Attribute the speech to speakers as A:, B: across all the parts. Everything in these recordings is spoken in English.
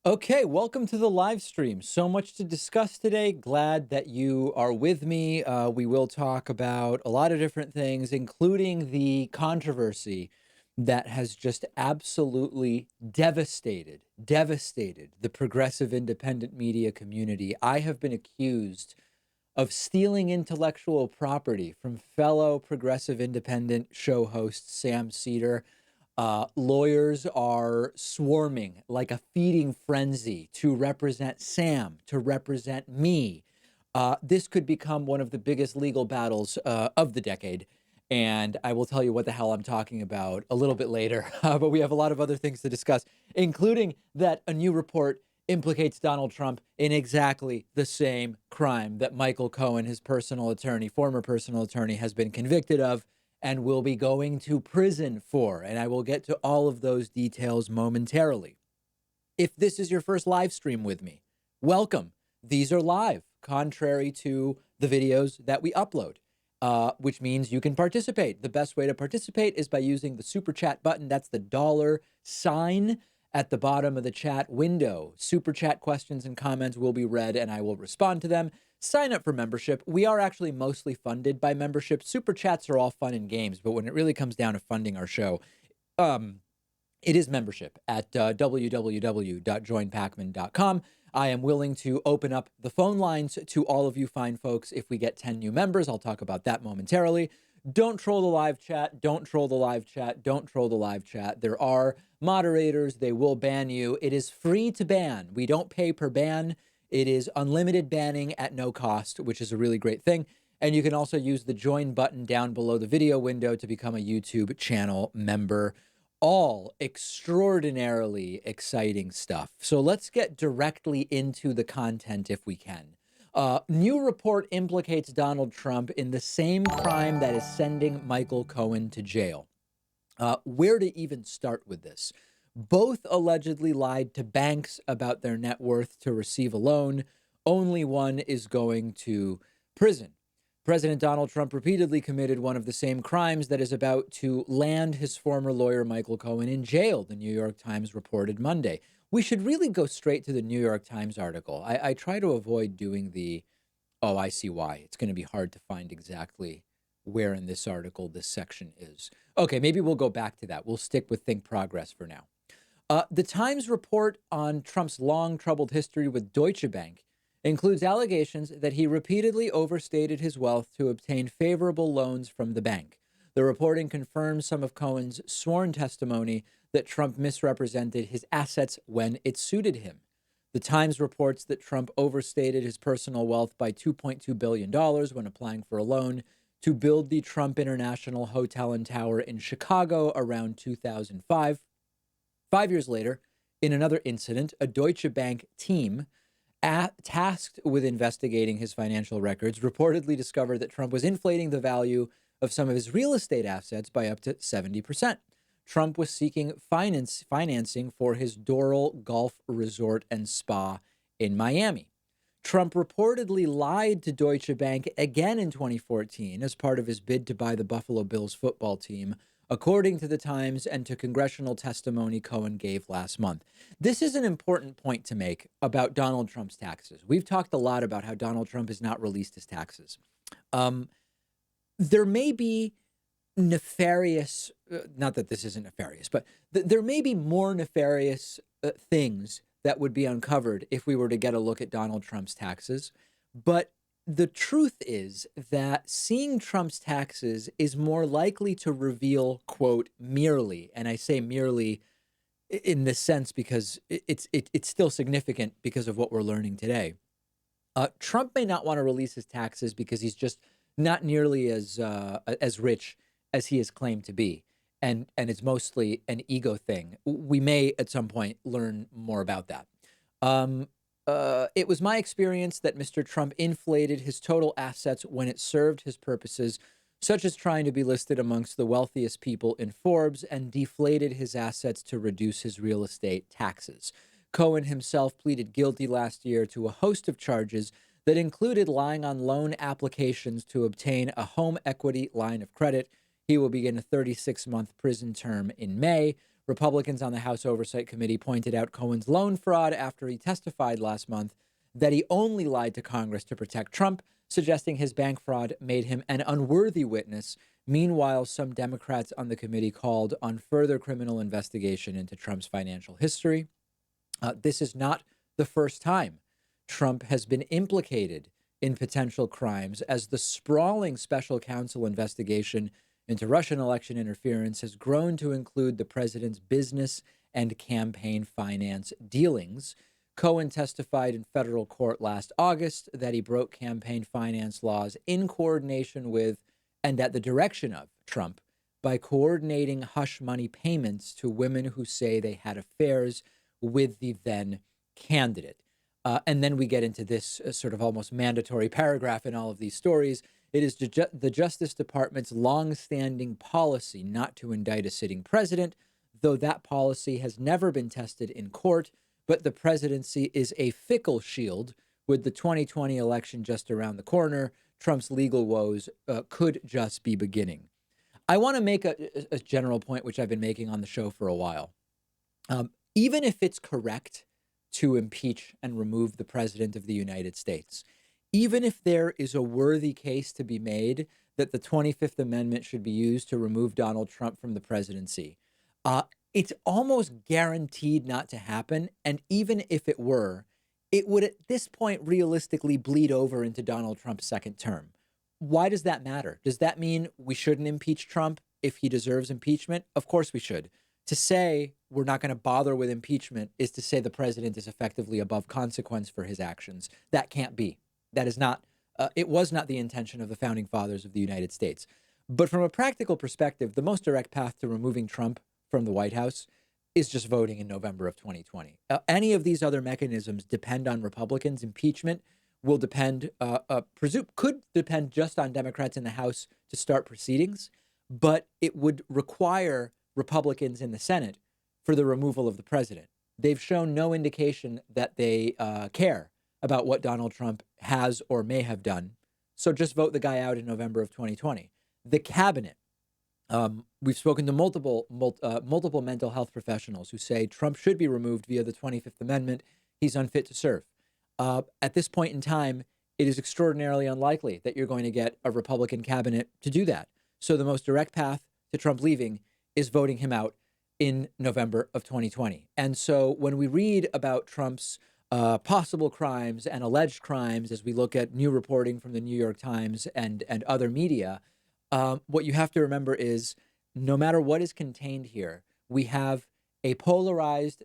A: Okay, welcome to the live stream. So much to discuss today. Glad that you are with me. We will talk about a lot of different things, including the controversy that has just absolutely devastated the progressive independent media community. I have been accused of stealing intellectual property from fellow progressive independent show host Sam Cedar. Lawyers are swarming like a feeding frenzy to represent Sam, to represent me. This could become one of the biggest legal battles of the decade. And I will tell you what the hell I'm talking about a little bit later. But we have a lot of other things to discuss, including that a new report implicates Donald Trump in exactly the same crime that Michael Cohen, his personal attorney, former personal attorney, has been convicted of and will be going to prison for. And I will get to all of those details momentarily. If this is your first live stream with me, welcome. These are live, contrary to the videos that we upload, which means you can participate. The best way to participate is by using the super chat button. That's the dollar sign at the bottom of the chat window. Super chat questions and comments will be read and I will respond to them. Sign up for membership. We are actually mostly funded by membership. Super chats are all fun and games, but when it really comes down to funding our show, it is membership at www.joinpacman.com. I am willing to open up the phone lines to all of you fine folks if we get 10 new members. I'll talk about that momentarily. Don't troll the live chat. Don't troll the live chat. Don't troll the live chat. There are moderators. They will ban you. It is free to ban. We don't pay per ban. It is unlimited banning at no cost, which is a really great thing. And you can also use the join button down below the video window to become a YouTube channel member. All extraordinarily exciting stuff. So let's get directly into the content if we can. New report implicates Donald Trump in the same crime that is sending Michael Cohen to jail. Where to even start with this? Both allegedly lied to banks about their net worth to receive a loan. Only one is going to prison. President Donald Trump repeatedly committed one of the same crimes that is about to land his former lawyer, Michael Cohen, in jail, the New York Times reported Monday. We should really go straight to the New York Times article. I try to avoid doing oh, I see why. It's going to be hard to find exactly where in this article this section is. Okay, maybe we'll go back to that. We'll stick with Think Progress for now. The Times report on Trump's long troubled history with Deutsche Bank includes allegations that he repeatedly overstated his wealth to obtain favorable loans from the bank. The reporting confirms some of Cohen's sworn testimony that Trump misrepresented his assets when it suited him. The Times reports that Trump overstated his personal wealth by $2.2 billion when applying for a loan to build the Trump International Hotel and Tower in Chicago around 2005. 5 years later, in another incident, a Deutsche Bank team tasked with investigating his financial records reportedly discovered that Trump was inflating the value of some of his real estate assets by up to 70%. Trump was seeking financing for his Doral Golf Resort and Spa in Miami. Trump reportedly lied to Deutsche Bank again in 2014 as part of his bid to buy the Buffalo Bills football team, according to the Times and to congressional testimony Cohen gave last month. This is an important point to make about Donald Trump's taxes. We've talked a lot about how Donald Trump has not released his taxes. There may be nefarious, not that this isn't nefarious, but there may be more nefarious things that would be uncovered if we were to get a look at Donald Trump's taxes. But the truth is that seeing Trump's taxes is more likely to reveal, quote, merely, and I say merely in this sense because it's still significant because of what we're learning today. Trump may not want to release his taxes because he's just not nearly as rich as he has claimed to be. And it's mostly an ego thing. We may at some point learn more about that. It was my experience that Mr. Trump inflated his total assets when it served his purposes, such as trying to be listed amongst the wealthiest people in Forbes, and deflated his assets to reduce his real estate taxes. Cohen himself pleaded guilty last year to a host of charges that included lying on loan applications to obtain a home equity line of credit. He will begin a 36-month prison term in May. Republicans on the House Oversight Committee pointed out Cohen's loan fraud after he testified last month that he only lied to Congress to protect Trump, suggesting his bank fraud made him an unworthy witness. Meanwhile, some Democrats on the committee called on further criminal investigation into Trump's financial history. This is not the first time Trump has been implicated in potential crimes, as the sprawling special counsel investigation into Russian election interference has grown to include the president's business and campaign finance dealings. Cohen testified in federal court last August that he broke campaign finance laws in coordination with and at the direction of Trump by coordinating hush money payments to women who say they had affairs with the then candidate. And then we get into this sort of almost mandatory paragraph in all of these stories. It is the Justice Department's longstanding policy not to indict a sitting president, though that policy has never been tested in court. But the presidency is a fickle shield. With the 2020 election just around the corner, Trump's legal woes could just be beginning. I want to make a general point, which I've been making on the show for a while. Even if it's correct to impeach and remove the president of the United States, even if there is a worthy case to be made that the 25th Amendment should be used to remove Donald Trump from the presidency, it's almost guaranteed not to happen. And even if it were, it would at this point realistically bleed over into Donald Trump's second term. Why does that matter? Does that mean we shouldn't impeach Trump if he deserves impeachment? Of course we should. To say we're not going to bother with impeachment is to say the president is effectively above consequence for his actions. That can't be. That is not, it was not the intention of the founding fathers of the United States. But from a practical perspective, the most direct path to removing Trump from the White House is just voting in November of 2020. Any of these other mechanisms depend on Republicans. Impeachment will depend, could depend just on Democrats in the House to start proceedings, but it would require Republicans in the Senate for the removal of the president. They've shown no indication that they care about what Donald Trump has or may have done. So just vote the guy out in November of 2020. The cabinet, we've spoken to multiple mental health professionals who say Trump should be removed via the 25th Amendment. He's unfit to serve. At this point in time, it is extraordinarily unlikely that you're going to get a Republican cabinet to do that. So the most direct path to Trump leaving is voting him out in November of 2020. And so when we read about Trump's possible crimes and alleged crimes, as we look at new reporting from the New York Times and other media, what you have to remember is no matter what is contained here, we have a polarized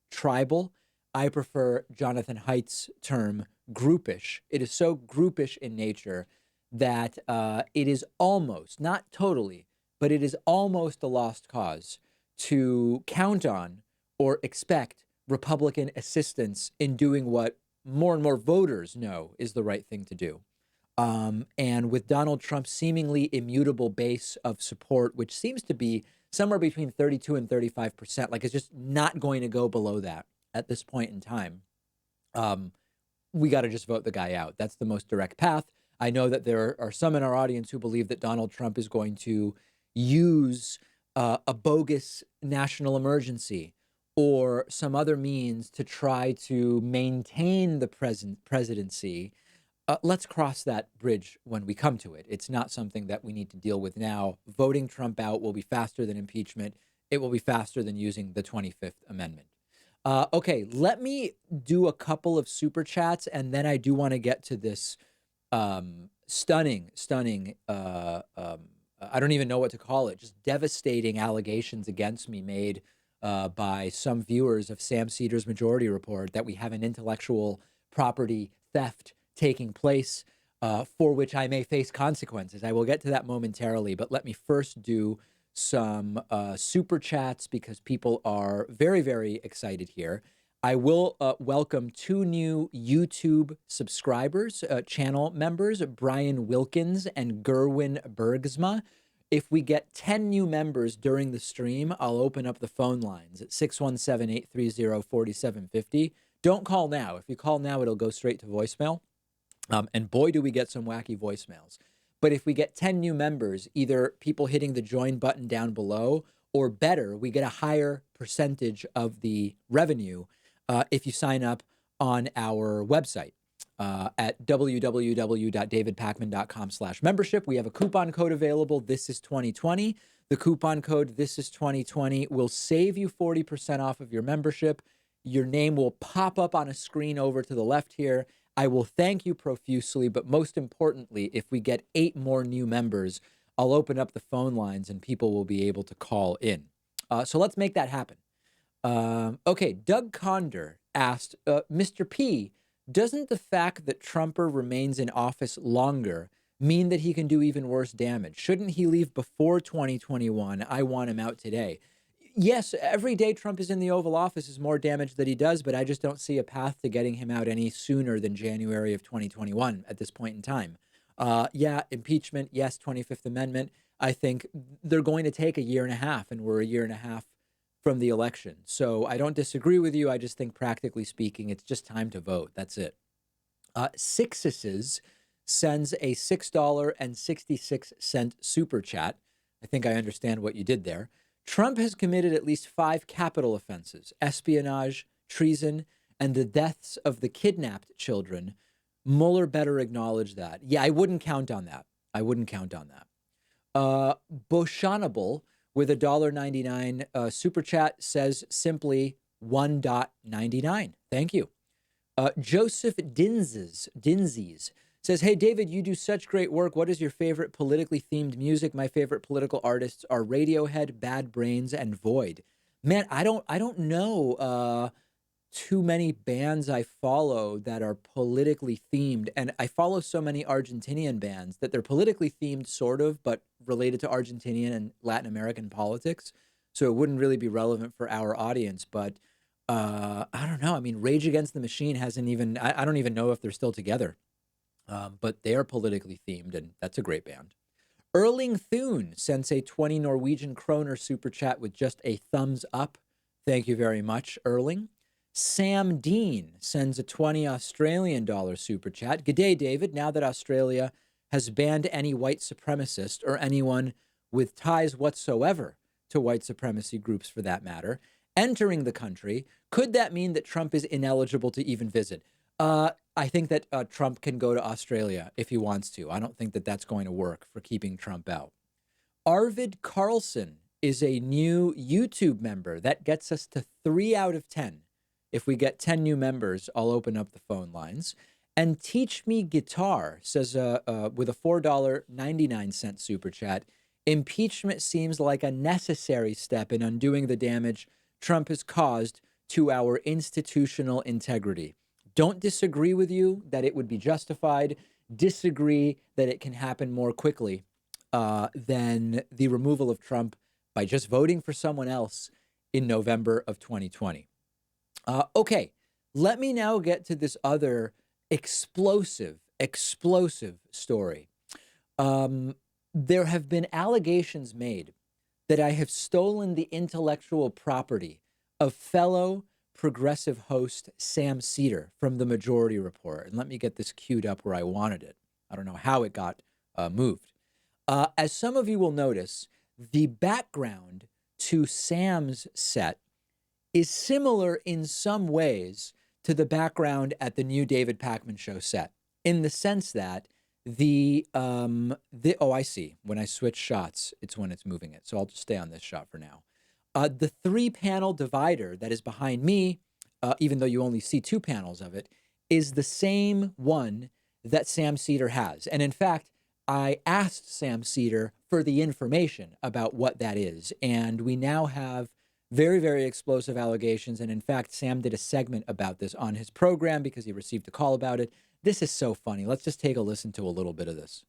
A: tribal. I prefer Jonathan Haidt's term, groupish. It is so groupish in nature that it is almost, not totally, but it is almost a lost cause to count on or expect Republican assistance in doing what more and more voters know is the right thing to do. And with Donald Trump's seemingly immutable base of support, which seems to be somewhere between 32 and 35%, like it's just not going to go below that at this point in time, we got to just vote the guy out. That's the most direct path. I know that there are some in our audience who believe that Donald Trump is going to use a bogus national emergency or some other means to try to maintain the presidency. Let's cross that bridge when we come to it. It's not something that we need to deal with now. Voting Trump out will be faster than impeachment. It will be faster than using the 25th Amendment. Okay, let me do a couple of super chats, and then I do want to get to this stunning, I don't even know what to call it, just devastating allegations against me made by some viewers of Sam Cedars' Majority Report that we have an intellectual property theft taking place for which I may face consequences. I will get to that momentarily, but let me first do some super chats because people are very, very excited here. I will welcome two new YouTube subscribers, channel members, Brian Wilkins and Gerwin Bergsma. If we get 10 new members during the stream, I'll open up the phone lines at 617-830-4750. Don't call now. If you call now, it'll go straight to voicemail. And boy, do we get some wacky voicemails. But if we get 10 new members, either people hitting the join button down below or better. We get a higher percentage of the revenue if you sign up on our website at www.davidpakman.com/membership. We have a coupon code available. This is 2020. The coupon code This is 2020 will save you 40% off of your membership. Your name will pop up on a screen over to the left here. I will thank you profusely, but most importantly, if we get 8 more new members, I'll open up the phone lines and people will be able to call in. So let's make that happen. Okay, Doug Conder asked, Mr. P, doesn't the fact that Trumper remains in office longer mean that he can do even worse damage? Shouldn't he leave before 2021? I want him out today. Yes, every day Trump is in the Oval Office is more damage that he does, but I just don't see a path to getting him out any sooner than January of 2021 at this point in time. Yeah, impeachment, yes, 25th Amendment. I think they're going to take a year and a half, and we're a year and a half from the election. So I don't disagree with you. I just think practically speaking, it's just time to vote. That's it. Sixes sends a $6.66 super chat. I think I understand what you did there. Trump has committed at least 5 capital offenses: espionage, treason, and the deaths of the kidnapped children. Mueller better acknowledge that. Yeah, I wouldn't count on that. Boshanable with a $1.99 super chat says simply $1.99. Thank you. Joseph Dinzies says, hey, David, you do such great work. What is your favorite politically themed music? My favorite political artists are Radiohead, Bad Brains, and Void. Man, I don't know too many bands I follow that are politically themed. And I follow so many Argentinian bands that they're politically themed, sort of, but related to Argentinian and Latin American politics. So it wouldn't really be relevant for our audience. But I don't know. I mean, Rage Against the Machine hasn't even, I don't even know if they're still together. But they are politically themed, and that's a great band. Erling Thune sends a 20 Norwegian kroner super chat with just a thumbs up. Thank you very much, Erling. Sam Dean sends a 20 Australian dollar super chat. G'day, David. Now that Australia has banned any white supremacist or anyone with ties whatsoever to white supremacy groups for that matter entering the country, could that mean that Trump is ineligible to even visit? I think that Trump can go to Australia if he wants to. I don't think that that's going to work for keeping Trump out. Arvid Carlson is a new YouTube member. That gets us to 3 out of 10. If we get 10 new members, I'll open up the phone lines. And Teach Me Guitar says with a $4.99 super chat, impeachment seems like a necessary step in undoing the damage Trump has caused to our institutional integrity. Don't disagree with you that it would be justified. Disagree that it can happen more quickly than the removal of Trump by just voting for someone else in November of 2020. Okay, let me now get to this other explosive story. There have been allegations made that I have stolen the intellectual property of fellow progressive host Sam Seder from The Majority Report. And let me get this queued up where I wanted it. I don't know how it got moved. As some of you will notice, the background to Sam's set is similar in some ways to the background at the new David Pakman Show set, in the sense that I see. When I switch shots, it's when it's moving it. So I'll just stay on this shot for now. The 3-panel divider that is behind me, even though you only see 2 panels of it, is the same one that Sam Seder has. And in fact, I asked Sam Seder for the information about what that is. And we now have very, very explosive allegations. And in fact, Sam did a segment about this on his program because he received a call about it. This is so funny. Let's just take a listen to a little bit of this.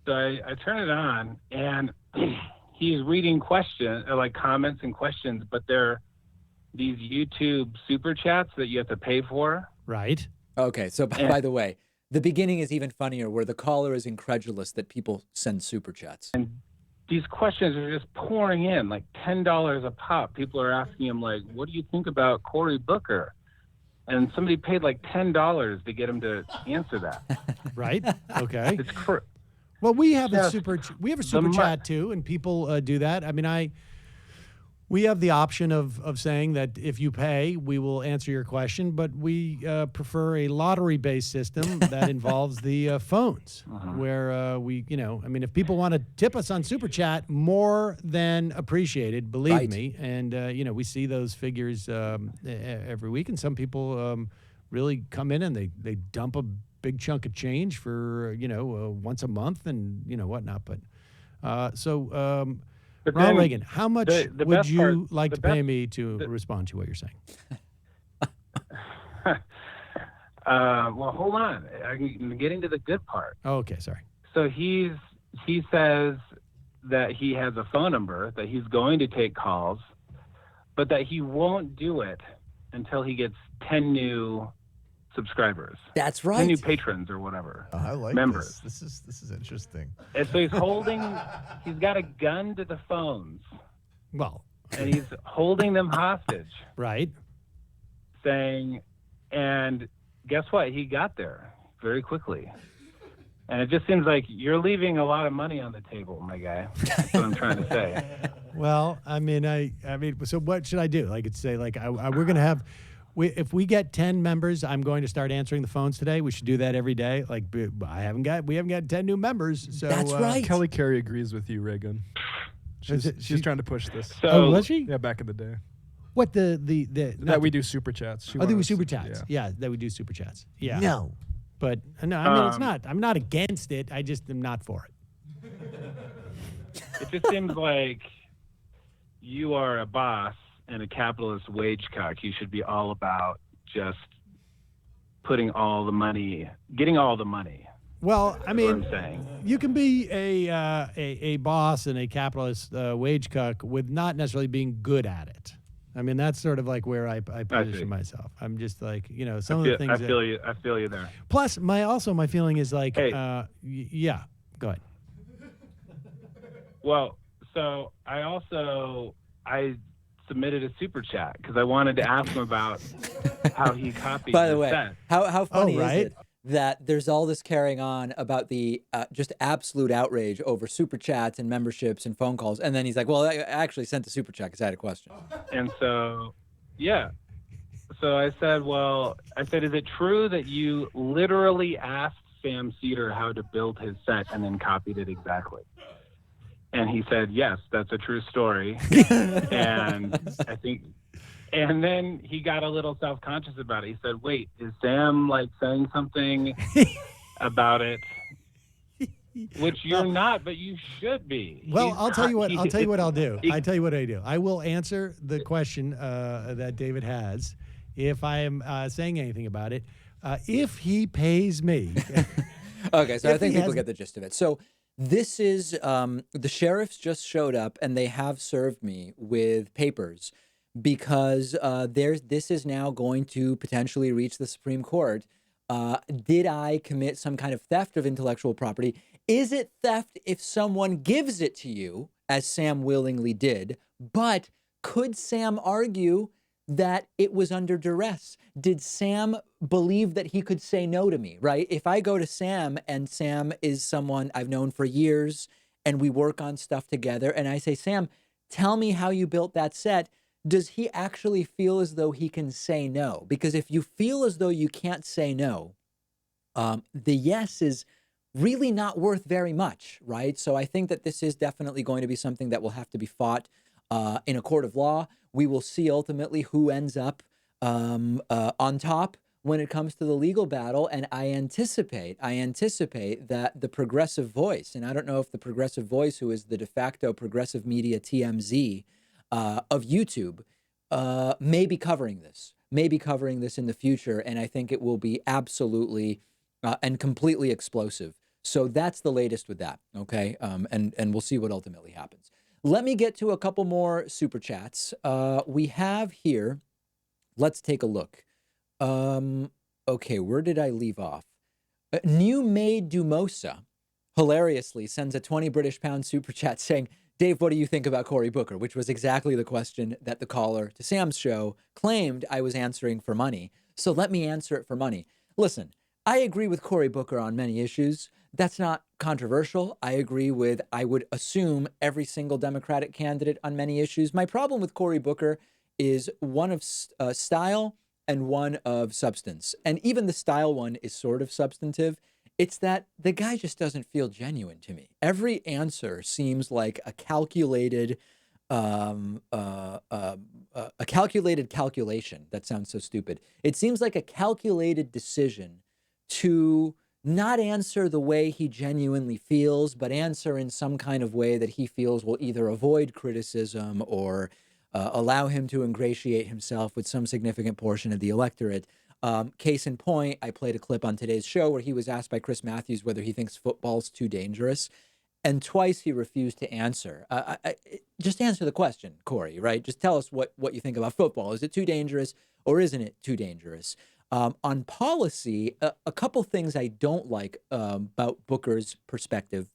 B: So I turn it on, and he's reading questions, like comments and questions, but they're these YouTube super chats that you have to pay for.
C: Right.
A: Okay. So by the way, the beginning is even funnier, where the caller is incredulous that people send super chats.
B: And these questions are just pouring in, like $10 a pop. People are asking him, like, what do you think about Cory Booker? And somebody paid like $10 to get him to answer that.
C: Right. Okay. Well, we have a
B: Just
C: super
B: the
C: chat too, and people do that. I mean, we have the option of saying that if you pay, we will answer your question, but we prefer a lottery-based system that involves the phones, where we, I mean, if people want to tip us on Super Chat, more than appreciated, believe
A: Right.
C: me. And, we see those figures every week, and some people really come in and they dump a big chunk of change for, once a month and, whatnot. But
B: But
C: Ronald
B: then
C: Reagan, how much
B: the
C: would
B: best
C: you
B: part-
C: like
B: the
C: to pay
B: best-
C: me to respond to what you're saying?
B: Well, hold on. I'm getting to the good part.
C: Oh, okay, sorry.
B: So he says that he has a phone number, that he's going to take calls, but that he won't do it until he gets 10 new subscribers.
A: That's
B: 10
A: right.
B: new patrons or whatever.
D: I like
B: members.
D: this. This is interesting.
B: And so he's got a gun to the phones,
C: Well,
B: and he's holding them hostage,
C: right.
B: saying, and guess what? He got there very quickly. And it just seems like you're leaving a lot of money on the table, my guy. That's what I'm trying to say.
C: Well, I mean, so what should I do? Like, it's say, like, we're going to have, if we get 10 members, I'm going to start answering the phones today. We should do that every day. Like, we haven't got 10 new members. So
A: That's right.
E: Kelly Carey agrees with you, Reagan. She's trying to push this.
B: So,
C: Oh, was she?
E: Yeah, back in the day.
C: What
E: That we do super chats.
C: Oh, they were super chats. Yeah, that we do super chats. Yeah.
D: No.
C: But no, I mean, it's not. I'm not against it. I just am not for it.
B: it just seems like you are a boss and a capitalist wage cock. You should be all about just getting all the money.
C: Well, I mean,
B: That's what I'm saying.
C: you can be a boss and a capitalist wage cuck with not necessarily being good at it. I mean, that's sort of like where I position myself. I'm just like, some of the things.
B: I feel you there.
C: Plus, my feeling is like,
B: Hey.
C: yeah. Go ahead.
B: Well, so I submitted a super chat because I wanted to ask him about how he copied.
A: By the
B: the
A: way,
B: set.
A: how funny
C: right.
A: is it that there's all this carrying on about the just absolute outrage over super chats and memberships and phone calls, and then he's like, "Well, I actually sent a super chat because I had a question."
B: And so, yeah. So I said, is it true that you literally asked Sam Cedar how to build his set and then copied it exactly? And he said, yes, that's a true story. And and then he got a little self-conscious about it. He said, wait, is Sam like saying something about it? Which you're not, but you should be.
C: Well, I'll tell you what I'll do. I tell you what I do. I will answer the question that David has if I am saying anything about it. If he pays me.
A: Okay, so
C: If
A: I think
C: he
A: people
C: has-
A: get the gist of it. So this is the sheriffs just showed up and they have served me with papers because this is now going to potentially reach the Supreme Court. Did I commit some kind of theft of intellectual property? Is it theft if someone gives it to you, as Sam willingly did? But could Sam argue that it was under duress? Did Sam believe that he could say no to me, right? If I go to Sam and Sam is someone I've known for years and we work on stuff together and I say, Sam, tell me how you built that set. Does he actually feel as though he can say no? Because if you feel as though you can't say no, the yes is really not worth very much, right? So I think that this is definitely going to be something that will have to be fought in a court of law. We will see ultimately who ends up on top when it comes to the legal battle. And I anticipate that the Progressive Voice, and I don't know if the Progressive Voice, who is the de facto progressive media TMZ of YouTube, may be covering this in the future. And I think it will be absolutely and completely explosive. So that's the latest with that. Okay. And we'll see what ultimately happens. Let me get to a couple more super chats. We have here, let's take a look. Okay, where did I leave off? New Maid Dumosa hilariously sends a 20 British pound super chat saying, Dave, what do you think about Cory Booker? Which was exactly the question that the caller to Sam's show claimed I was answering for money. So let me answer it for money. Listen, I agree with Cory Booker on many issues. That's not controversial. I agree with, I would assume, every single Democratic candidate on many issues. My problem with Cory Booker is one of style and one of substance. And even the style one is sort of substantive. It's that the guy just doesn't feel genuine to me. Every answer seems like a calculated calculation. That sounds so stupid. It seems like a calculated decision to not answer the way he genuinely feels, but answer in some kind of way that he feels will either avoid criticism or allow him to ingratiate himself with some significant portion of the electorate. Case in point, I played a clip on today's show where he was asked by Chris Matthews whether he thinks football's too dangerous. And twice he refused to answer. Just answer the question, Cory, right? Just tell us what you think about football. Is it too dangerous or isn't it too dangerous? On policy, a couple things I don't like about Booker's perspective,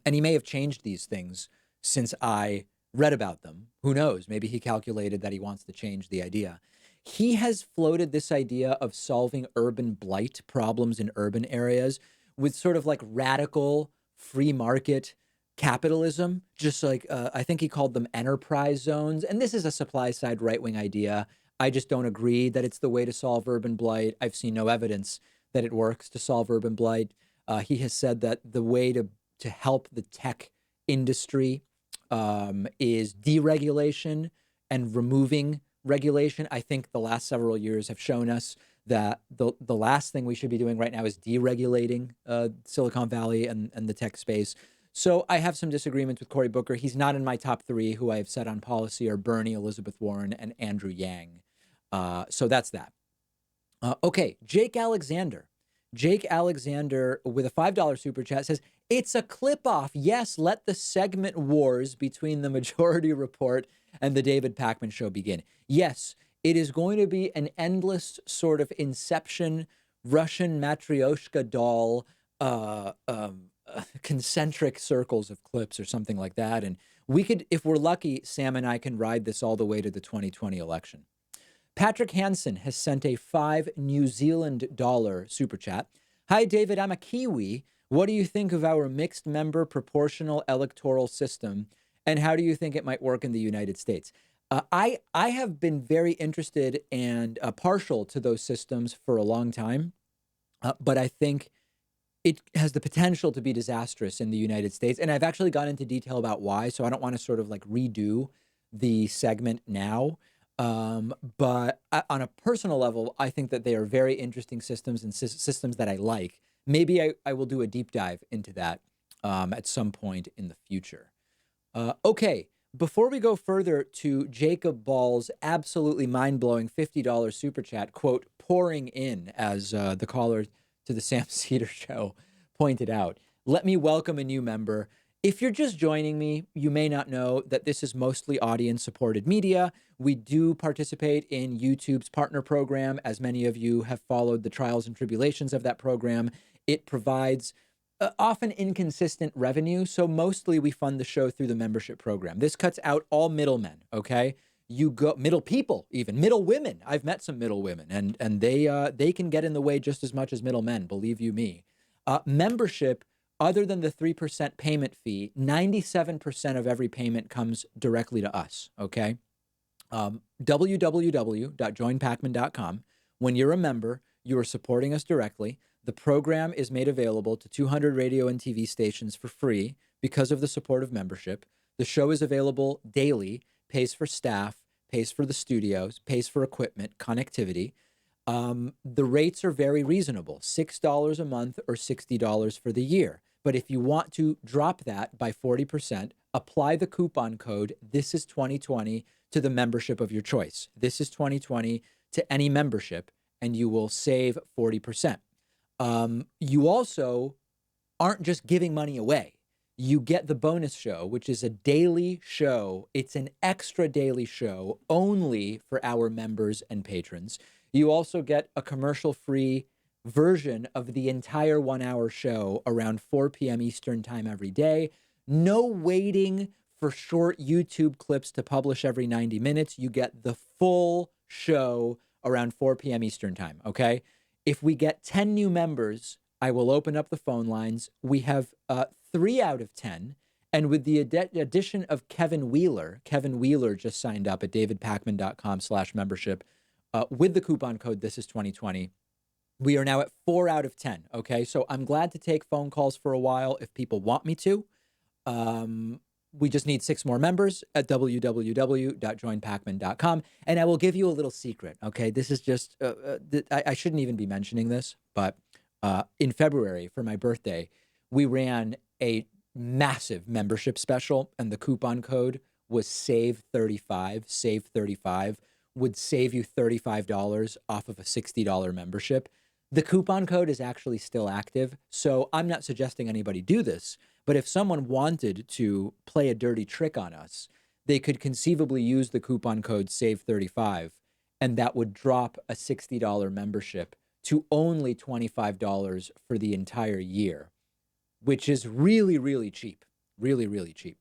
A: and he may have changed these things since I read about them. Who knows? Maybe he calculated that he wants to change the idea. He has floated this idea of solving urban blight problems in urban areas with sort of like radical free market capitalism, just like I think he called them enterprise zones. And this is a supply side right wing idea. I just don't agree that it's the way to solve urban blight. I've seen no evidence that it works to solve urban blight. He has said that the way to help the tech industry is deregulation and removing regulation. I think the last several years have shown us that the last thing we should be doing right now is deregulating Silicon Valley and the tech space. So I have some disagreements with Cory Booker. He's not in my top three. Who I have said on policy are Bernie, Elizabeth Warren, and Andrew Yang. So that's that. Okay, Jake Alexander. Jake Alexander with a $5 super chat says, it's a clip off. Yes, let the segment wars between the Majority Report and the David Pakman Show begin. Yes, it is going to be an endless sort of Inception, Russian Matryoshka doll, concentric circles of clips or something like that. And we could, if we're lucky, Sam and I can ride this all the way to the 2020 election. Patrick Hansen has sent a $5 New Zealand dollar super chat. Hi, David, I'm a Kiwi. What do you think of our mixed member proportional electoral system? And how do you think it might work in the United States? I have been very interested and partial to those systems for a long time, but I think it has the potential to be disastrous in the United States. And I've actually gone into detail about why, so I don't want to sort of like redo the segment now. But on a personal level, I think that they are very interesting systems and systems that I like. Maybe I will do a deep dive into that at some point in the future. Okay, before we go further to Jacob Ball's absolutely mind-blowing $50 super chat, quote, pouring in, as the caller to the Sam Cedar Show pointed out, let me welcome a new member. If you're just joining me, you may not know that this is mostly audience-supported media. We do participate in YouTube's partner program. As many of you have followed the trials and tribulations of that program, it provides often inconsistent revenue. So mostly we fund the show through the membership program. This cuts out all middlemen, okay? You go middle people, even middle women. I've met some middle women, and they can get in the way just as much as middle men, believe you me. Membership, other than the 3% payment fee, 97% of every payment comes directly to us, okay? www.joinpacman.com. When you're a member, you are supporting us directly. The program is made available to 200 radio and TV stations for free because of the support of membership. The show is available daily, pays for staff, pays for the studios, pays for equipment, connectivity. The rates are very reasonable, $6 a month or $60 for the year. But if you want to drop that by 40%, apply the coupon code, This is 2020, to the membership of your choice. This is 2020 to any membership, and you will save 40%. You also aren't just giving money away. You get the bonus show, which is a daily show. It's an extra daily show only for our members and patrons. You also get a commercial-free version of the entire 1 hour show around 4 p.m. Eastern time every day. No waiting for short YouTube clips to publish every 90 minutes. You get the full show around 4 p.m. Eastern time, okay? If we get 10 new members, I will open up the phone lines. We have 3 out of 10. And with the addition of Kevin Wheeler just signed up at davidpakman.com/membership with the coupon code This Is 2020. We are now at 4 out of 10. Okay. So I'm glad to take phone calls for a while if people want me to. We just need 6 more members at www.joinpakman.com. And I will give you a little secret. Okay. This is just, I shouldn't even be mentioning this, but in February for my birthday, we ran a massive membership special, and the coupon code was SAVE35. SAVE35 would save you $35 off of a $60 membership. The coupon code is actually still active, so I'm not suggesting anybody do this, but if someone wanted to play a dirty trick on us, they could conceivably use the coupon code SAVE35, and that would drop a $60 membership to only $25 for the entire year, which is really, really cheap. Really, really cheap.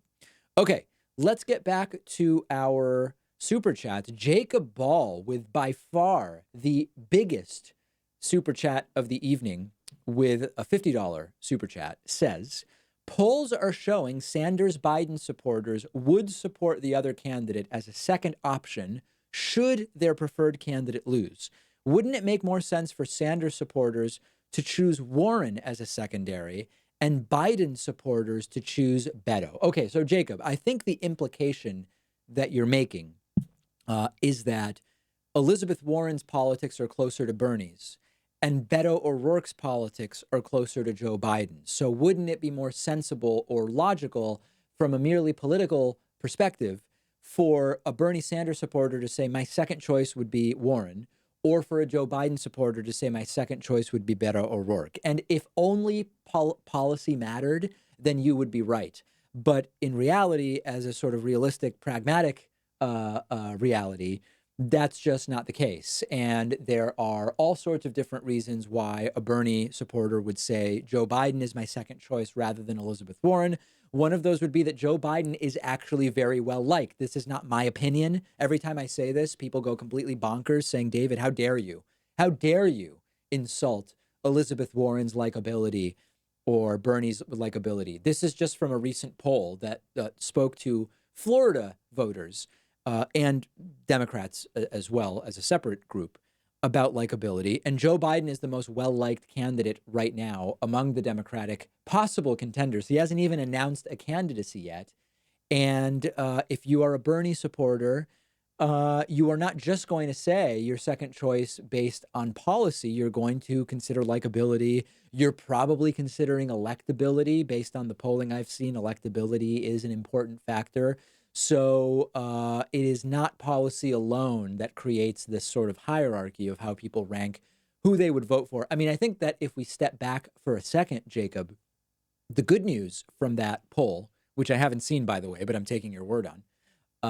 A: Okay, let's get back to our super chats. Jacob Ball, with by far the biggest super chat of the evening with a $50 super chat, says, polls are showing Sanders Biden supporters would support the other candidate as a second option should their preferred candidate lose. Wouldn't it make more sense for Sanders supporters to choose Warren as a secondary and Biden supporters to choose Beto? Okay, so Jacob, I think the implication that you're making is that Elizabeth Warren's politics are closer to Bernie's and Beto O'Rourke's politics are closer to Joe Biden. So wouldn't it be more sensible or logical from a merely political perspective for a Bernie Sanders supporter to say my second choice would be Warren, or for a Joe Biden supporter to say my second choice would be Beto O'Rourke? And if only policy mattered, then you would be right. But in reality, as a sort of realistic, pragmatic reality, that's just not the case. And there are all sorts of different reasons why a Bernie supporter would say Joe Biden is my second choice rather than Elizabeth Warren. One of those would be that Joe Biden is actually very well liked. This is not my opinion. Every time I say this, people go completely bonkers saying, David, how dare you? How dare you insult Elizabeth Warren's likability or Bernie's likability? This is just from a recent poll that spoke to Florida voters and Democrats as well as a separate group about likability. And Joe Biden is the most well-liked candidate right now among the Democratic possible contenders. He hasn't even announced a candidacy yet. And if you are a Bernie supporter, you are not just going to say your second choice based on policy. You're going to consider likability. You're probably considering electability. Based on the polling I've seen, electability is an important factor. So it is not policy alone that creates this sort of hierarchy of how people rank who they would vote for. I mean, I think that if we step back for a second, Jacob, the good news from that poll, which I haven't seen, by the way, but I'm taking your word on.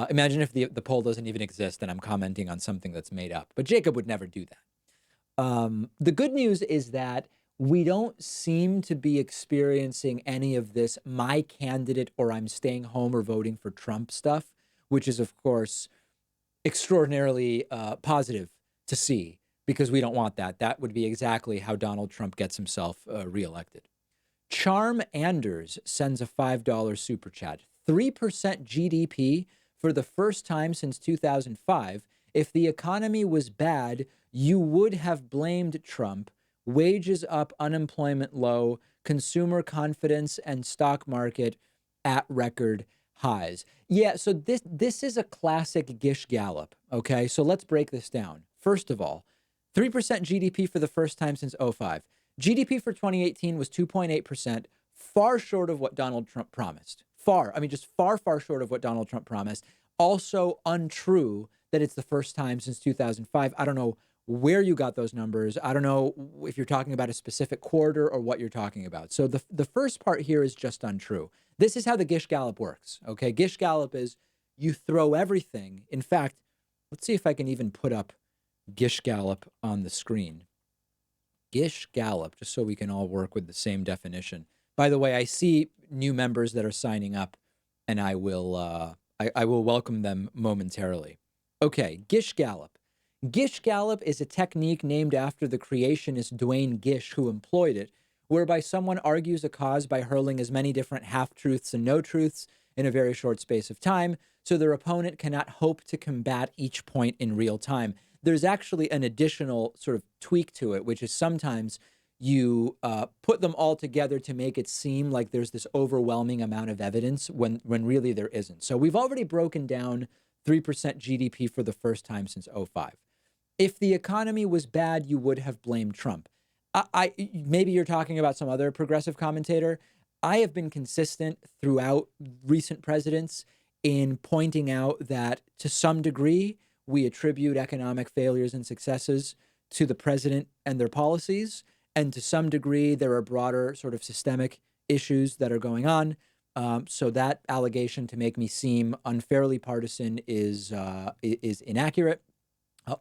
A: Imagine if the poll doesn't even exist and I'm commenting on something that's made up. But Jacob would never do that. The good news is that we don't seem to be experiencing any of this my candidate or I'm staying home or voting for Trump stuff, which is, of course, extraordinarily positive to see because we don't want that. That would be exactly how Donald Trump gets himself reelected. Charm Anders sends a $5 super chat. 3% GDP for the first time since 2005. If the economy was bad, you would have blamed Trump. Wages up, unemployment low, consumer confidence and stock market at record highs. Yeah, so this is a classic Gish Gallop, okay? So let's break this down. First of all, 3% GDP for the first time since '05. GDP for 2018 was 2.8%, far short of what Donald Trump promised. Just far short of what Donald Trump promised. Also untrue that it's the first time since 2005. I don't know where you got those numbers. I don't know if you're talking about a specific quarter or what you're talking about. So the first part here is just untrue. This is how the Gish Gallop works, okay? Gish Gallop is you throw everything. In fact, let's see if I can even put up Gish Gallop on the screen. Gish Gallop, just so we can all work with the same definition. By the way, I see new members that are signing up, and I will welcome them momentarily. Okay, Gish Gallop. Gish Gallop is a technique named after the creationist Duane Gish, who employed it, whereby someone argues a cause by hurling as many different half-truths and no-truths in a very short space of time, so their opponent cannot hope to combat each point in real time. There's actually an additional sort of tweak to it, which is sometimes you put them all together to make it seem like there's this overwhelming amount of evidence when really there isn't. So we've already broken down 3% GDP for the first time since '05. If the economy was bad, you would have blamed Trump. Maybe you're talking about some other progressive commentator. I have been consistent throughout recent presidents in pointing out that to some degree, we attribute economic failures and successes to the president and their policies. And to some degree, there are broader sort of systemic issues that are going on. So that allegation to make me seem unfairly partisan is inaccurate.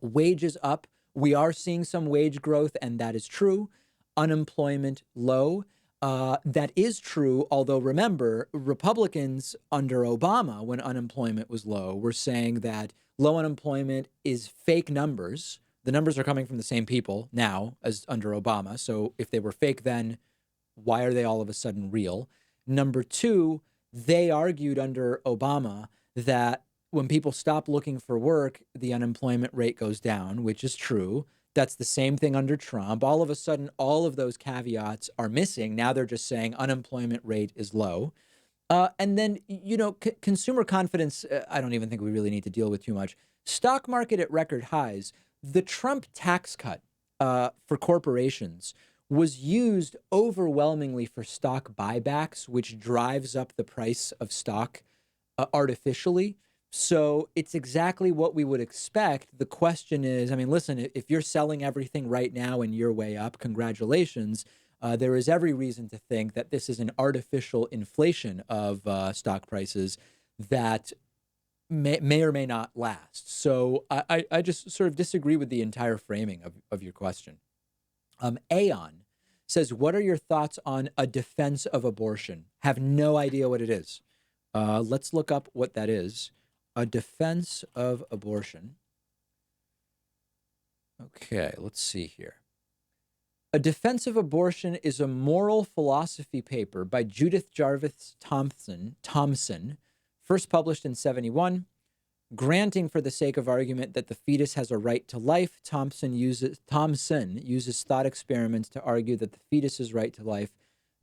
A: Wages up. We are seeing some wage growth, and that is true. Unemployment low. That is true, although remember, Republicans under Obama, when unemployment was low, were saying that low unemployment is fake numbers. The numbers are coming from the same people now as under Obama. So if they were fake then, why are they all of a sudden real? Number two, they argued under Obama that when people stop looking for work, the unemployment rate goes down, which is true. That's the same thing under Trump. All of a sudden, all of those caveats are missing. Now they're just saying unemployment rate is low. And then, consumer confidence, I don't even think we really need to deal with too much. Stock market at record highs. The Trump tax cut for corporations was used overwhelmingly for stock buybacks, which drives up the price of stock artificially. So it's exactly what we would expect. The question is, I mean, listen, if you're selling everything right now and you're way up, congratulations. There is every reason to think that this is an artificial inflation of stock prices that may or may not last. So I just sort of disagree with the entire framing of your question. Aeon says, what are your thoughts on a defense of abortion? Have no idea what it is. Let's look up what that is. A defense of abortion. Okay, let's see here. A Defense of Abortion is a moral philosophy paper by Judith Jarvis Thompson, first published in '71. Granting for the sake of argument that the fetus has a right to life, Thompson uses thought experiments to argue that the fetus's right to life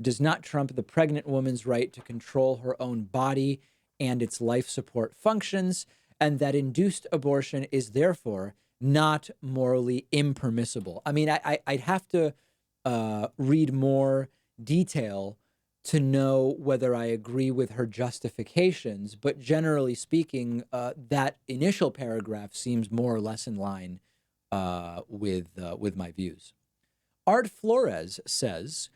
A: does not trump the pregnant woman's right to control her own body and its life support functions, and that induced abortion is therefore not morally impermissible. I mean, I'd have to read more detail to know whether I agree with her justifications, but generally speaking, that initial paragraph seems more or less in line with my views. Art Flores says,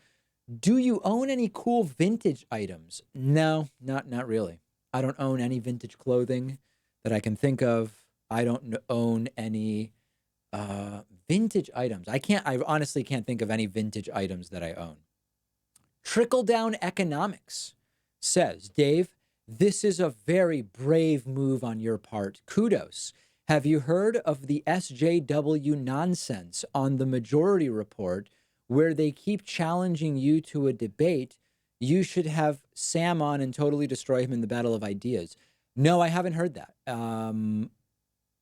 A: do you own any cool vintage items? No, not really. I don't own any vintage clothing that I can think of. I don't own any vintage items. I honestly can't think of any vintage items that I own. Trickle Down Economics says, Dave, this is a very brave move on your part. Kudos. Have you heard of the SJW nonsense on the Majority Report where they keep challenging you to a debate? You should have Sam on and totally destroy him in the battle of ideas. No, I haven't heard that.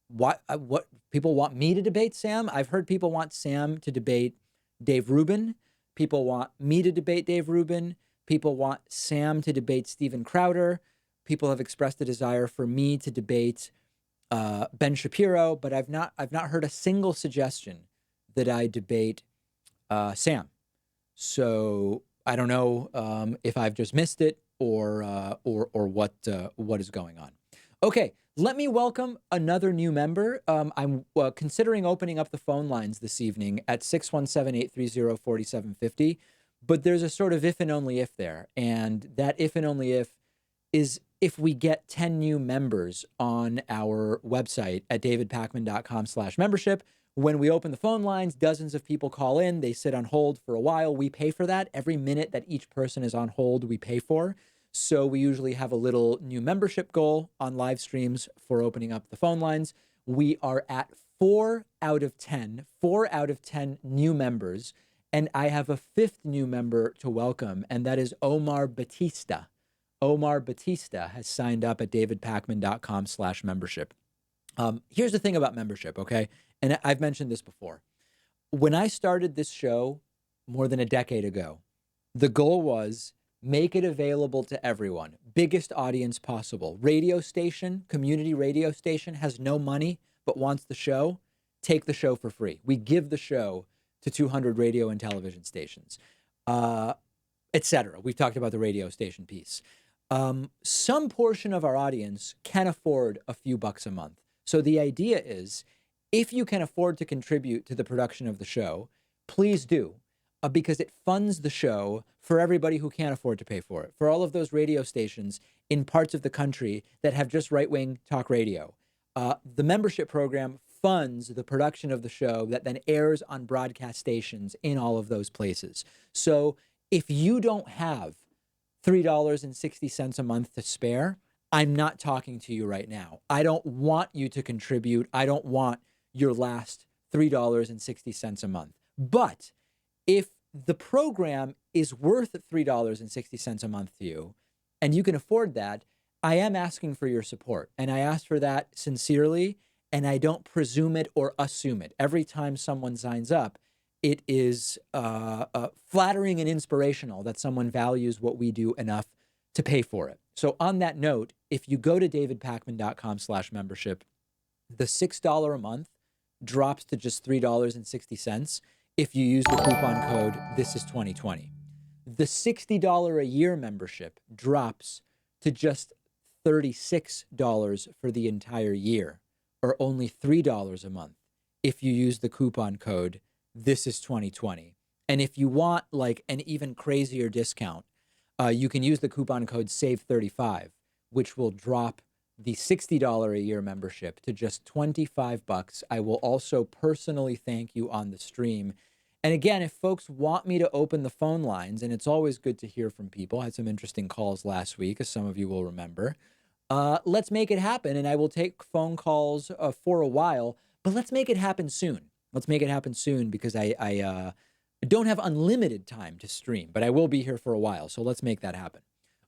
A: What people want me to debate Sam? I've heard people want Sam to debate Dave Rubin. People want me to debate Dave Rubin. People want Sam to debate Steven Crowder. People have expressed a desire for me to debate Ben Shapiro, but I've not heard a single suggestion that I debate Sam. So I don't know if I've just missed it or what is going on. Okay, let me welcome another new member. I'm considering opening up the phone lines this evening at 617-830-4750, but there's a sort of if and only if there. And that if and only if is if we get 10 new members on our website at davidpakman.com/membership. When we open the phone lines, dozens of people call in. They sit on hold for a while. We pay for that. Every minute that each person is on hold, we pay for. So we usually have a little new membership goal on live streams for opening up the phone lines. We are at 4 out of 10 new members. And I have a fifth new member to welcome, and that is Omar Batista. Omar Batista has signed up at davidpakman.com/membership. Here's the thing about membership, okay? And I've mentioned this before. When I started this show more than a decade ago, the goal was make it available to everyone, biggest audience possible. Radio station, community radio station has no money but wants the show, take the show for free. We give the show to 200 radio and television stations, etc. We've talked about the radio station piece. Some portion of our audience can afford a few bucks a month. So the idea is, if you can afford to contribute to the production of the show, please do, because it funds the show for everybody who can't afford to pay for it, for all of those radio stations in parts of the country that have just right-wing talk radio. The membership program funds the production of the show that then airs on broadcast stations in all of those places. So if you don't have $3.60 a month to spare, I'm not talking to you right now. I don't want you to contribute. I don't want your last $3.60 a month. But if the program is worth $3.60 a month to you, and you can afford that, I am asking for your support. And I ask for that sincerely, and I don't presume it or assume it. Every time someone signs up, it is flattering and inspirational that someone values what we do enough to pay for it. So on that note, if you go to davidpakman.com/membership, the $6 a month drops to just $3.60 if you use the coupon code THISIS2020. The $60 a year membership drops to just $36 for the entire year, or only $3 a month if you use the coupon code THISIS2020. And if you want like an even crazier discount, you can use the coupon code SAVE35, which will drop the $60 a year membership to just $25. I will also personally thank you on the stream. And again, if folks want me to open the phone lines, and it's always good to hear from people. I had some interesting calls last week, as some of you will remember. Let's make it happen, and I will take phone calls for a while, but let's make it happen soon. Let's make it happen soon, because I don't have unlimited time to stream, but I will be here for a while, so let's make that happen.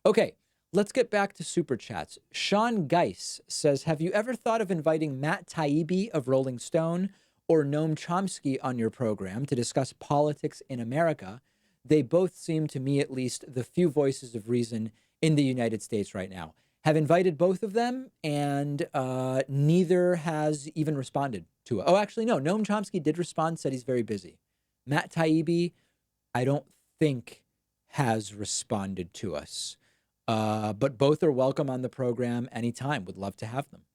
A: Okay, let's get back to Super Chats. Sean Geis says, have you ever thought of inviting Matt Taibbi of Rolling Stone or Noam Chomsky on your program to discuss politics in America? They both seem, to me at least, the few voices of reason in the United States right now. Have invited both of them, and neither has even responded to it. Oh, actually, no. Noam Chomsky did respond, said he's very busy. Matt Taibbi, I don't think has responded to us. But both are welcome on the program anytime. Would love to have them.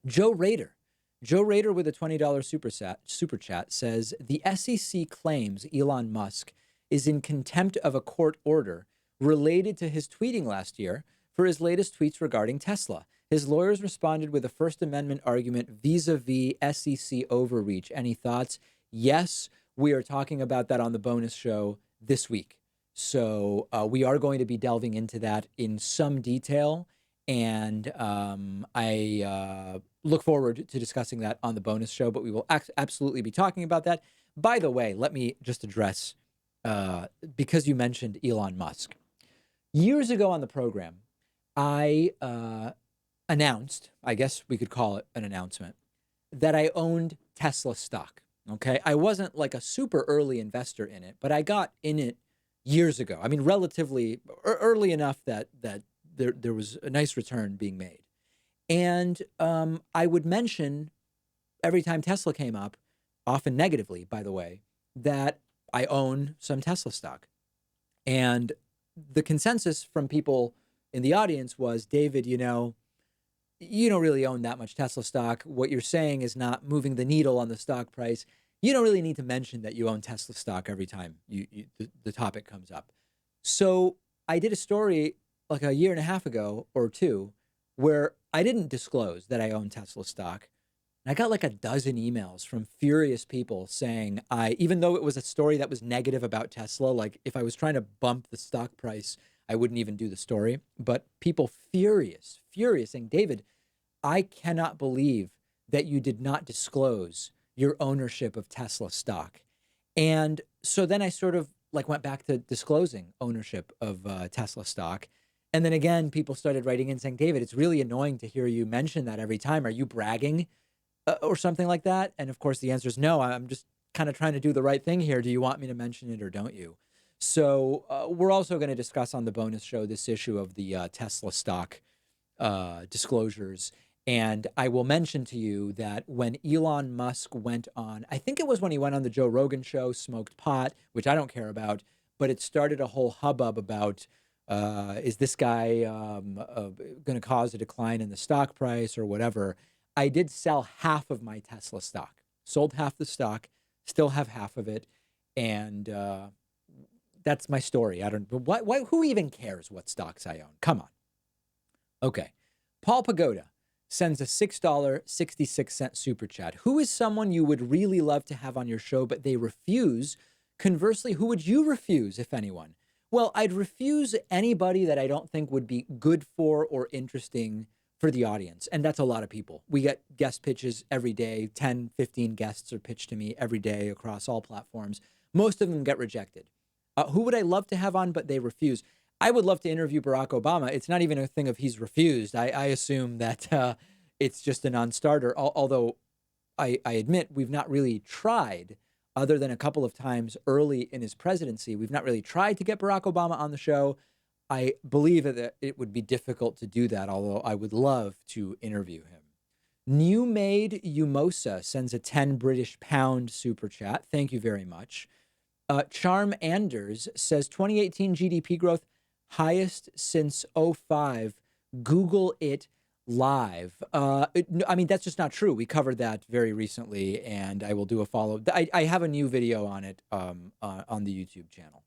A: Joe Rader with a $20 super chat says, the SEC claims Elon Musk is in contempt of a court order related to his tweeting last year for his latest tweets regarding Tesla. His lawyers responded with a First Amendment argument vis-a-vis SEC overreach. Any thoughts? Yes, we are talking about that on the bonus show this week. So we are going to be delving into that in some detail. And I look forward to discussing that on the bonus show, but we will absolutely be talking about that. By the way, let me just address, because you mentioned Elon Musk. Years ago on the program, I announced, I guess we could call it an announcement, that I owned Tesla stock. Okay, I wasn't like a super early investor in it, but I got in it years ago. I mean, relatively early enough that there was a nice return being made. And I would mention every time Tesla came up, often negatively, by the way, that I own some Tesla stock. And the consensus from people in the audience was, David, you don't really own that much Tesla stock. What you're saying is not moving the needle on the stock price. You don't really need to mention that you own Tesla stock every time the topic comes up. So I did a story like a year and a half ago or two where I didn't disclose that I own Tesla stock. And I got like a dozen emails from furious people saying even though it was a story that was negative about Tesla, like if I was trying to bump the stock price, I wouldn't even do the story. But people furious saying, David, I cannot believe that you did not disclose your ownership of Tesla stock. And so then I sort of like went back to disclosing ownership of Tesla stock. And then again, people started writing in saying, David, it's really annoying to hear you mention that every time. Are you bragging or something like that? And of course, the answer is no. I'm just kind of trying to do the right thing here. Do you want me to mention it or don't you? So we're also going to discuss on the bonus show this issue of the Tesla stock disclosures. And I will mention to you that when Elon Musk went on, I think it was when he went on the Joe Rogan show, smoked pot, which I don't care about, but it started a whole hubbub about is this guy going to cause a decline in the stock price or whatever. I did sell half of my Tesla stock, sold half the stock, still have half of it. And that's my story. I don't, who even cares what stocks I own? Come on. Okay. Paul Pagoda sends a $6.66 super chat. Who is someone you would really love to have on your show, but they refuse? Conversely, who would you refuse, if anyone? Well, I'd refuse anybody that I don't think would be good for or interesting for the audience. And that's a lot of people. We get guest pitches every day. 10, 15 guests are pitched to me every day across all platforms. Most of them get rejected. Who would I love to have on, but they refuse? I would love to interview Barack Obama. It's not even a thing of he's refused. I assume that it's just a non-starter, although I admit we've not really tried, other than a couple of times early in his presidency, we've not really tried to get Barack Obama on the show. I believe that it would be difficult to do that, although I would love to interview him. New Made Umosa sends a 10 British pound super chat. Thank you very much. Charm Anders says 2018 GDP growth highest since '05. Google it live. I mean, that's just not true. We covered that very recently, and I will do a follow. I have a new video on it on the YouTube channel.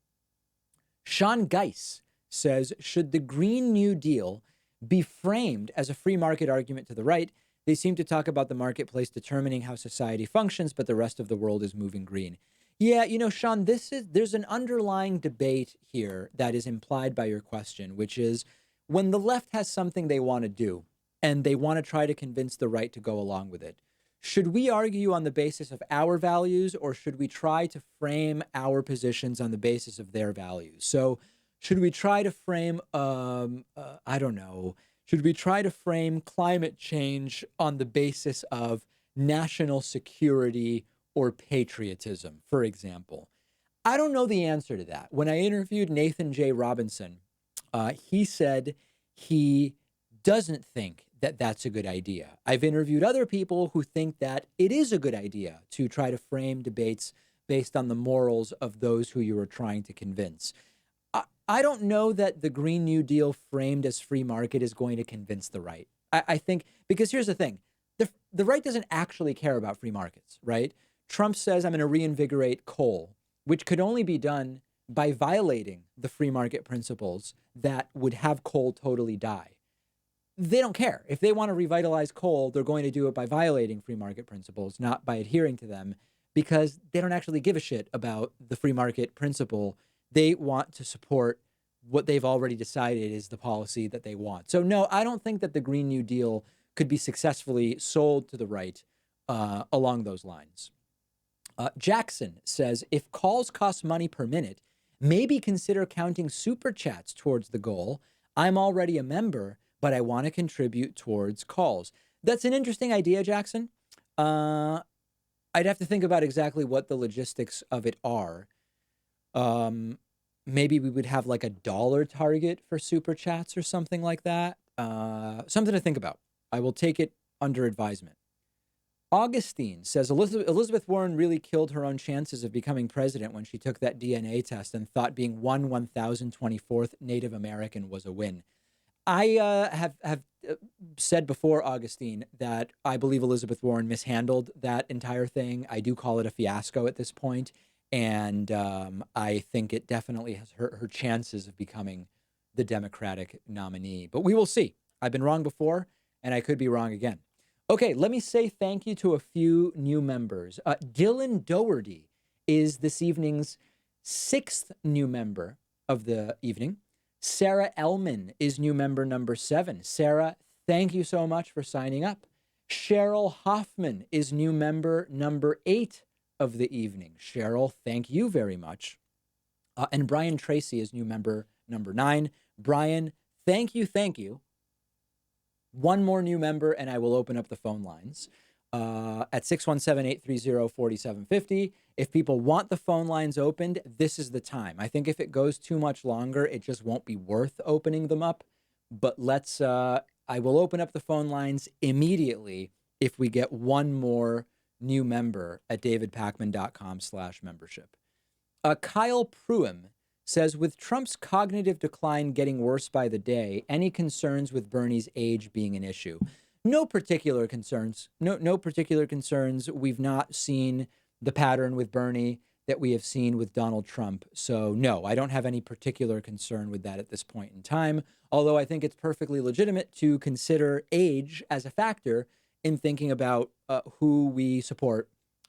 A: Sean Geiss says, should the Green New Deal be framed as a free market argument to the right? They seem to talk about the marketplace determining how society functions, but the rest of the world is moving green. Yeah, you know, Sean, there's an underlying debate here that is implied by your question, which is when the left has something they want to do and they want to try to convince the right to go along with it, should we argue on the basis of our values, or should we try to frame our positions on the basis of their values? So should we try to frame, I don't know, should we try to frame climate change on the basis of national security or patriotism, for example? I don't know the answer to that. When I interviewed Nathan J. Robinson, he said he doesn't think that that's a good idea. I've interviewed other people who think that it is a good idea to try to frame debates based on the morals of those who you are trying to convince. I don't know that the Green New Deal framed as free market is going to convince the right. I think, because here's the thing, the right doesn't actually care about free markets, right? Trump says, I'm going to reinvigorate coal, which could only be done by violating the free market principles that would have coal totally die. They don't care. If they want to revitalize coal, they're going to do it by violating free market principles, not by adhering to them, because they don't actually give a shit about the free market principle. They want to support what they've already decided is the policy that they want. So no, I don't think that the Green New Deal could be successfully sold to the right along those lines. Jackson says, if calls cost money per minute, maybe consider counting super chats towards the goal. I'm already a member, but I want to contribute towards calls. That's an interesting idea, Jackson. I'd have to think about exactly what the logistics of it are. Maybe we would have like a $1 target for super chats or something like that. Something to think about. I will take it under advisement. Augustine says, Elizabeth Warren really killed her own chances of becoming president when she took that DNA test and thought being 1/1024th Native American was a win. I have said before, Augustine, that I believe Elizabeth Warren mishandled that entire thing. I do call it a fiasco at this point, and I think it definitely has hurt her chances of becoming the Democratic nominee. But we will see. I've been wrong before, and I could be wrong again. Okay, let me say thank you to a few new members. Dylan Doherty is this evening's 6th new member of the evening. Sarah Ellman is new member number 7. Sarah, thank you so much for signing up. Cheryl Hoffman is new member number 8 of the evening. Cheryl, thank you very much. And Brian Tracy is new member number 9. Brian, thank you, thank you. One more new member, and I will open up the phone lines at 617-830-4750. If people want the phone lines opened, this is the time. I think if it goes too much longer, it just won't be worth opening them up. But I will open up the phone lines immediately if we get one more new member at davidpakman.com/membership. Kyle Pruim says, with Trump's cognitive decline getting worse by the day, any concerns with Bernie's age being an issue? No particular concerns. No particular concerns. We've not seen the pattern with Bernie that we have seen with Donald Trump. So no, I don't have any particular concern with that at this point in time. Although I think it's perfectly legitimate to consider age as a factor in thinking about who we support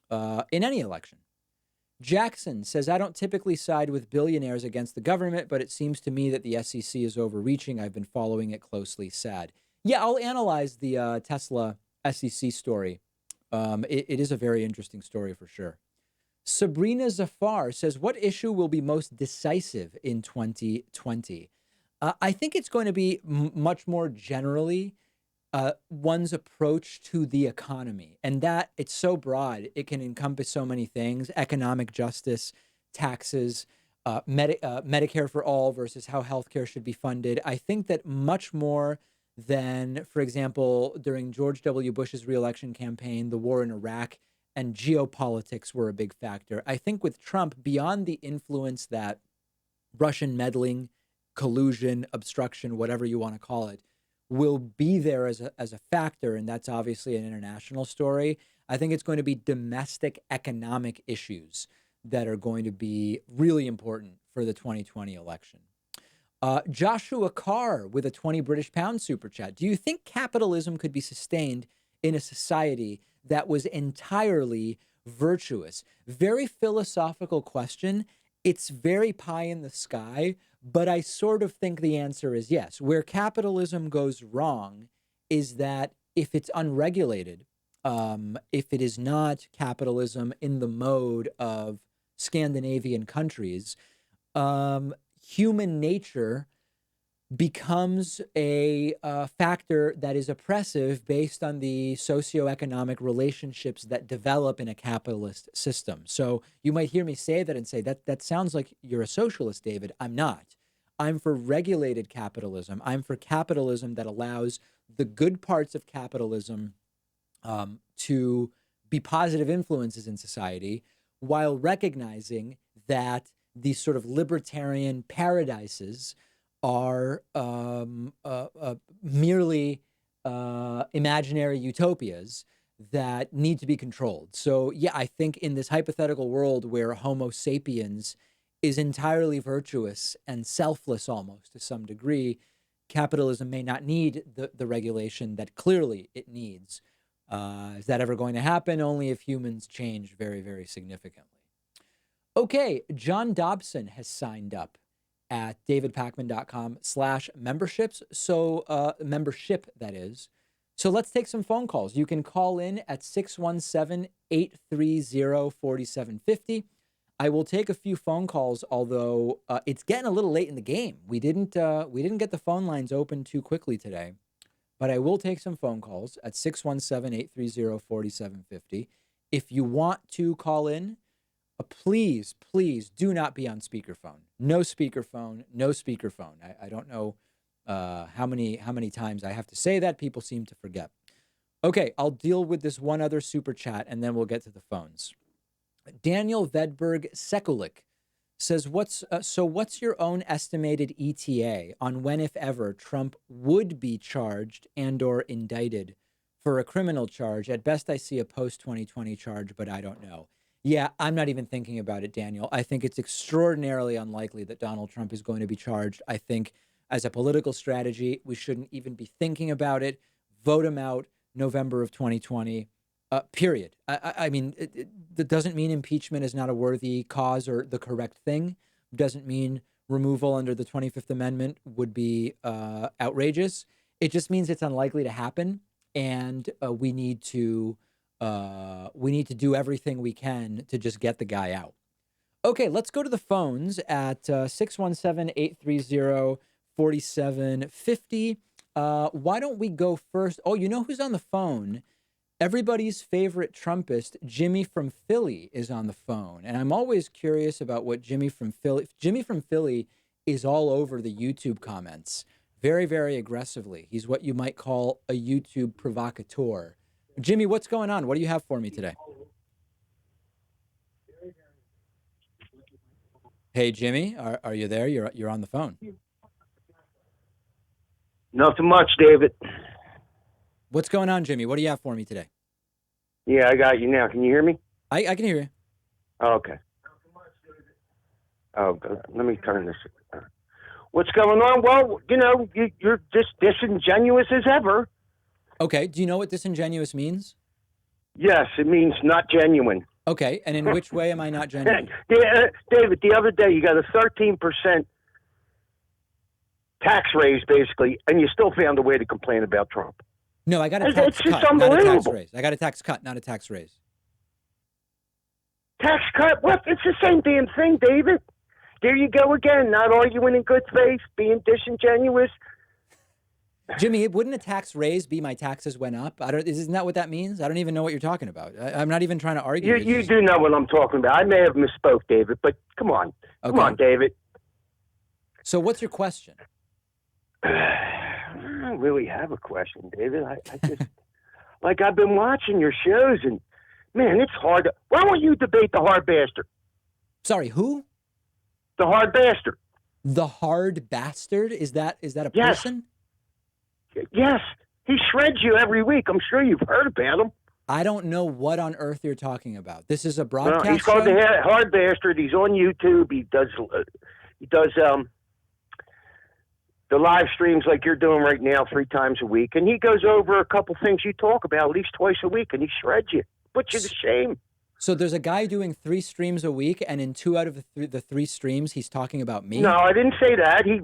A: in any election. Jackson says, I don't typically side with billionaires against the government, but it seems to me that the SEC is overreaching. I've been following it closely. Sad. Yeah, I'll analyze the Tesla SEC story. It is a very interesting story for sure. Sabrina Zafar says, what issue will be most decisive in 2020? I think it's going to be much more generally one's approach to the economy, and that it's so broad. It can encompass so many things: economic justice, taxes, Medicare for all versus how healthcare should be funded. I think that much more than, for example, during George W. Bush's reelection campaign, the war in Iraq and geopolitics were a big factor. I think with Trump, beyond the influence that Russian meddling, collusion, obstruction, whatever you want to call it, will be there as a factor, and that's obviously an international story. I think it's going to be domestic economic issues that are going to be really important for the 2020 election. Joshua Carr with a 20 British pound super chat. Do you think capitalism could be sustained in a society that was entirely virtuous? Very philosophical question. It's very pie in the sky, but I sort of think the answer is yes. Where capitalism goes wrong is that if it's unregulated, if it is not capitalism in the mode of Scandinavian countries, human nature becomes a factor that is oppressive based on the socioeconomic relationships that develop in a capitalist system. So you might hear me say that and say, that sounds like you're a socialist, David. I'm not. I'm for regulated capitalism. I'm for capitalism that allows the good parts of capitalism to be positive influences in society, while recognizing that these sort of libertarian paradises are merely imaginary utopias that need to be controlled. So yeah, I think in this hypothetical world where Homo sapiens is entirely virtuous and selfless almost to some degree, capitalism may not need the regulation that clearly it needs. Is that ever going to happen? Only if humans change very, very significantly. Okay, John Dobson has signed up at davidpakman.com/memberships. So membership, that is. So let's take some phone calls. You can call in at 617-830-4750. I will take a few phone calls, although it's getting a little late in the game. We didn't get the phone lines open too quickly today, but I will take some phone calls at 617-830-4750. If you want to call in, please do not be on speakerphone. No speakerphone. I don't know how many times I have to say that. People seem to forget. Okay, I'll deal with this one other super chat, and then we'll get to the phones. Daniel Vedberg Sekulik says, what's your own estimated ETA on when, if ever, Trump would be charged and or indicted for a criminal charge? At best, I see a post-2020 charge, but I don't know. Yeah, I'm not even thinking about it, Daniel. I think it's extraordinarily unlikely that Donald Trump is going to be charged. I think as a political strategy, we shouldn't even be thinking about it. Vote him out November of 2020. Period. I mean, that doesn't mean impeachment is not a worthy cause or the correct thing. Doesn't mean removal under the 25th Amendment would be outrageous. It just means it's unlikely to happen, and we need to We need to do everything we can to just get the guy out. Okay, let's go to the phones at 617-830-4750. Why don't we go first? Oh, you know who's on the phone? Everybody's favorite Trumpist, Jimmy from Philly, is on the phone. And I'm always curious about what Jimmy from Philly is all over the YouTube comments very, very aggressively. He's what you might call a YouTube provocateur. Jimmy, what's going on? What do you have for me today? Hey, Jimmy, are you there? You're on the phone.
D: Nothing much, David.
A: What's going on, Jimmy? What do you have for me today?
D: Yeah, I got you now. Can you hear me?
A: I can hear you.
D: Oh, okay. Oh, good. Let me turn this. What's going on? Well, you're just disingenuous as ever.
A: Okay. Do you know what disingenuous means?
D: Yes, it means not genuine.
A: Okay. And in which way am I not genuine?
D: David, the other day you got a 13% tax raise, basically, and you still found a way to complain about Trump.
A: No, I got a tax cut, not a tax raise. I got a tax cut, not a tax raise.
D: Tax cut? What? It's the same damn thing, David. There you go again, not arguing in good faith, being disingenuous.
A: Jimmy, wouldn't a tax raise be my taxes went up? Isn't that what that means? I don't even know what you're talking about. I'm not even trying to argue.
D: You do know what I'm talking about. I may have misspoke, David, but come on.
A: Okay.
D: Come on, David.
A: So what's your question?
D: I don't really have a question, David. I just, like, I've been watching your shows, and, man, it's hard. Why don't you debate the hard bastard?
A: Sorry, who?
D: The hard bastard.
A: The hard bastard? Is that a
D: Yes.
A: person?
D: Yes. He shreds you every week. I'm sure you've heard about him.
A: I don't know what on earth you're talking about. This is a broadcast
D: He's called
A: show?
D: the hard bastard. He's on YouTube. He does the live streams like you're doing right now 3 times a week, and he goes over a couple things you talk about at least twice a week, and he shreds you, puts you to shame.
A: So there's a guy doing 3 streams a week, and in 2 out of the 3 streams, he's talking about me?
D: No, I didn't say that. He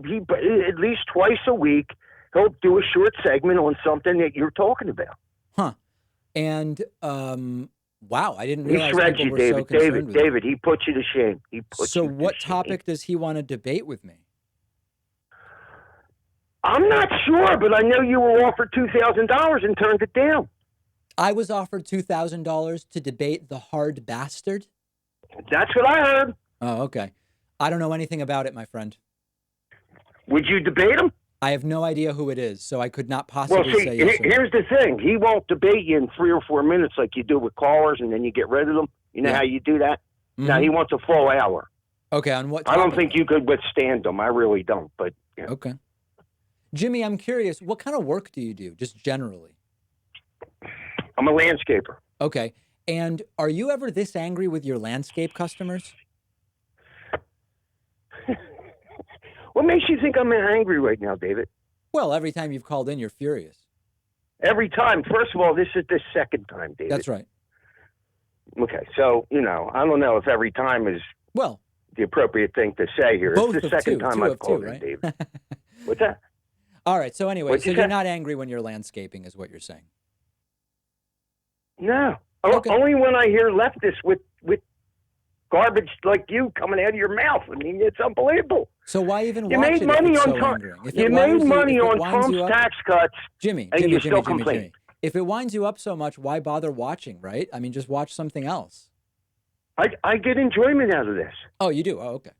D: at least twice a week, he'll do a short segment on something that you're talking about.
A: Huh. And, wow, I didn't
D: He
A: realize
D: shreds
A: people
D: you,
A: were so
D: David.
A: concerned with
D: David, he puts you to shame. He puts
A: So
D: you to
A: what
D: shame.
A: topic does he want to debate with me?
D: I'm not sure, but I know you were offered $2,000 and turned it down.
A: I was offered $2,000 to debate the hard bastard?
D: That's what I heard.
A: Oh, okay. I don't know anything about it, my friend.
D: Would you debate him?
A: I have no idea who it is, so I could not possibly
D: Well, see,
A: say yes or no.
D: here's the thing. He won't debate you in 3 or 4 minutes like you do with callers, and then you get rid of them. You know
A: Yeah.
D: how you do that?
A: Mhm.
D: Now, he wants a full hour.
A: Okay, on what
D: I
A: topic?
D: don't think you could withstand him. I really don't, but... Yeah.
A: Okay. Jimmy, I'm curious, what kind of work do you do, just generally?
D: I'm a landscaper.
A: Okay. And are you ever this angry with your landscape customers?
D: What makes you think I'm angry right now, David?
A: Well, every time you've called in, you're furious.
D: Every time. First of all, this is the second time, David.
A: That's right.
D: Okay, so, I don't know if every time is
A: Well,
D: the appropriate thing to say here.
A: both
D: It's the
A: of
D: second
A: two.
D: time
A: Two
D: I've
A: of
D: called
A: two,
D: in,
A: right?
D: David. What's that?
A: All right. So anyway,
D: What'd
A: so
D: you
A: you're
D: say?
A: not angry when you're landscaping is what you're saying.
D: No.
A: Okay.
D: Only when I hear leftists with garbage like you coming out of your mouth. I mean, it's unbelievable.
A: So why even
D: You
A: watch
D: made
A: it
D: money
A: if it's
D: on
A: so
D: Trump.
A: angering? If
D: You
A: it
D: made
A: winds
D: money
A: if it
D: on
A: winds
D: Trump's
A: you up-
D: tax cuts.
A: Jimmy,
D: and you still complain.
A: Jimmy. If it winds you up so much, why bother watching, right? I mean, just watch something else.
D: I get enjoyment out of this.
A: Oh, you do? Oh, okay.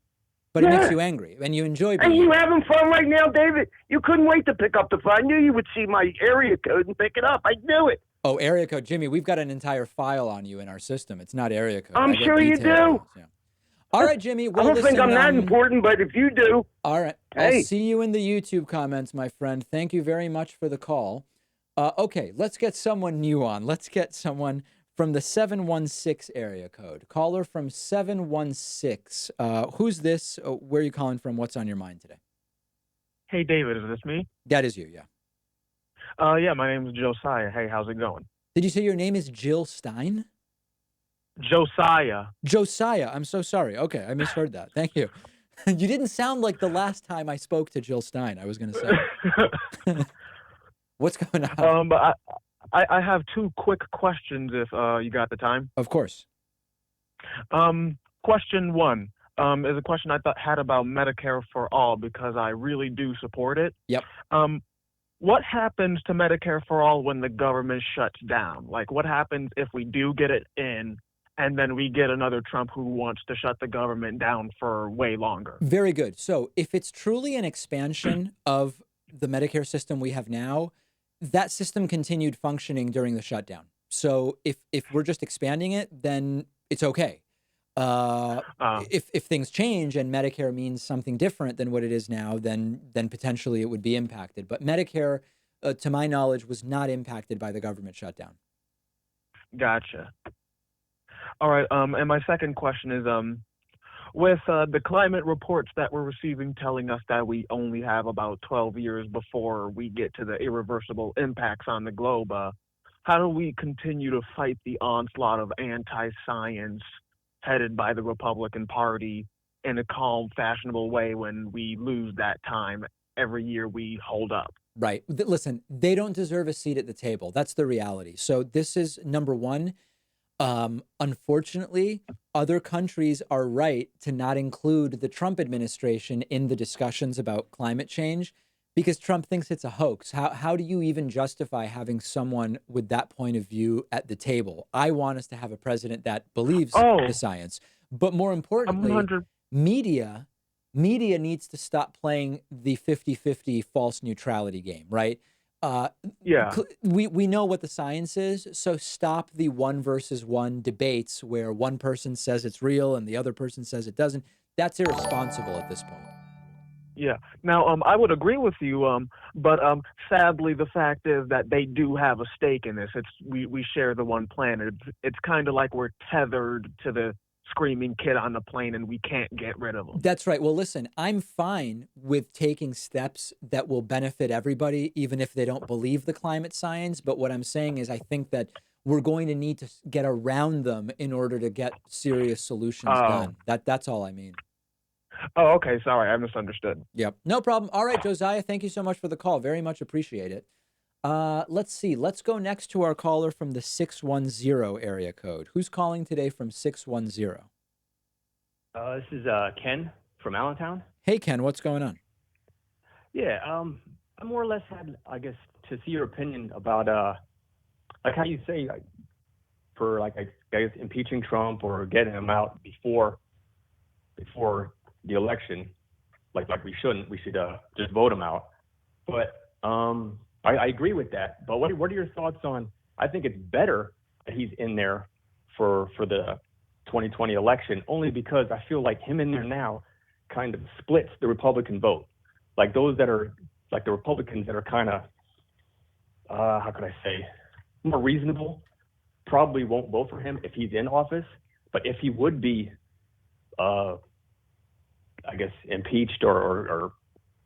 A: But it
D: Yeah.
A: makes you angry, and you enjoy
D: And
A: being
D: you
A: angry.
D: having fun right now, David? You couldn't wait to pick up the phone. I knew you would see my area code and pick it up. I knew it.
A: Oh, area code. Jimmy, we've got an entire file on you in our system. It's not area code.
D: I'm
A: I get
D: sure you
A: detailed
D: do.
A: ones, yeah. All right, Jimmy. Well,
D: I don't think
A: listen,
D: I'm that important, but if you do,
A: All right. I'll
D: Hey.
A: see you in the YouTube comments, my friend. Thank you very much for the call. Okay, let's get someone new on. Let's get someone from the 716 area code. Caller from 716. Who's this? Where are you calling from? What's on your mind today?
F: Hey, David, is this me?
A: That is you, yeah.
F: Yeah, my name is Josiah. Hey, how's it going?
A: Did you say your name is Jill Stein?
F: Josiah.
A: Josiah. I'm so sorry. Okay, I misheard that. Thank you. You didn't sound like the last time I spoke to Jill Stein, I was going to say. What's going on?
F: But I have two quick questions if you got the time.
A: Of course.
F: Question one is a question I had about Medicare for all because I really do support it.
A: Yep.
F: What happens to Medicare for all when the government shuts down? Like, what happens if we do get it in and then we get another Trump who wants to shut the government down for way longer?
A: Very good. So if it's truly an expansion of the Medicare system we have now, that system continued functioning during the shutdown. So if we're just expanding it, then it's okay. If things change and Medicare means something different than what it is now, then potentially it would be impacted. But Medicare, to my knowledge, was not impacted by the government shutdown.
F: Gotcha. All right. And my second question is, with the climate reports that we're receiving telling us that we only have about 12 years before we get to the irreversible impacts on the globe, how do we continue to fight the onslaught of anti-science headed by the Republican Party in a calm, fashionable way when we lose that time every year we hold up?
A: Right. Listen, they don't deserve a seat at the table. That's the reality. So this is number one. Unfortunately, other countries are right to not include the Trump administration in the discussions about climate change because Trump thinks it's a hoax. How do you even justify having someone with that point of view at the table? I want us to have a president that believes the science. But more importantly, media needs to stop playing the 50-50 false neutrality game, right? We know what the science is, so stop the 1 versus 1 debates where one person says it's real and the other person says it doesn't. That's irresponsible at this point.
F: Yeah. Now, I would agree with you, but sadly, the fact is that they do have a stake in this. We share the one planet. It's kind of like we're tethered to the screaming kid on the plane and we can't get rid of them.
A: That's right. Well, listen, I'm fine with taking steps that will benefit everybody, even if they don't believe the climate science. But what I'm saying is I think that we're going to need to get around them in order to get serious solutions done. That's all I mean.
F: Oh, okay. Sorry, I misunderstood.
A: Yep. No problem. All right, Josiah, thank you so much for the call. Very much appreciate it. Let's see. Let's go next to our caller from the 610 area code. Who's calling today from 610?
G: This is Ken from Allentown.
A: Hey, Ken, what's going on?
G: Yeah, I more or less had, I guess, to see your opinion about, like how you say, like, for like I guess impeaching Trump or getting him out before the election, like we shouldn't. We should just vote him out. But I agree with that. But what are your thoughts on? I think it's better that he's in there for the 2020 election, only because I feel like him in there now kind of splits the Republican vote. Like those that are like the Republicans that are kind of how could I say, more reasonable, probably won't vote for him if he's in office. But if he would be I guess impeached or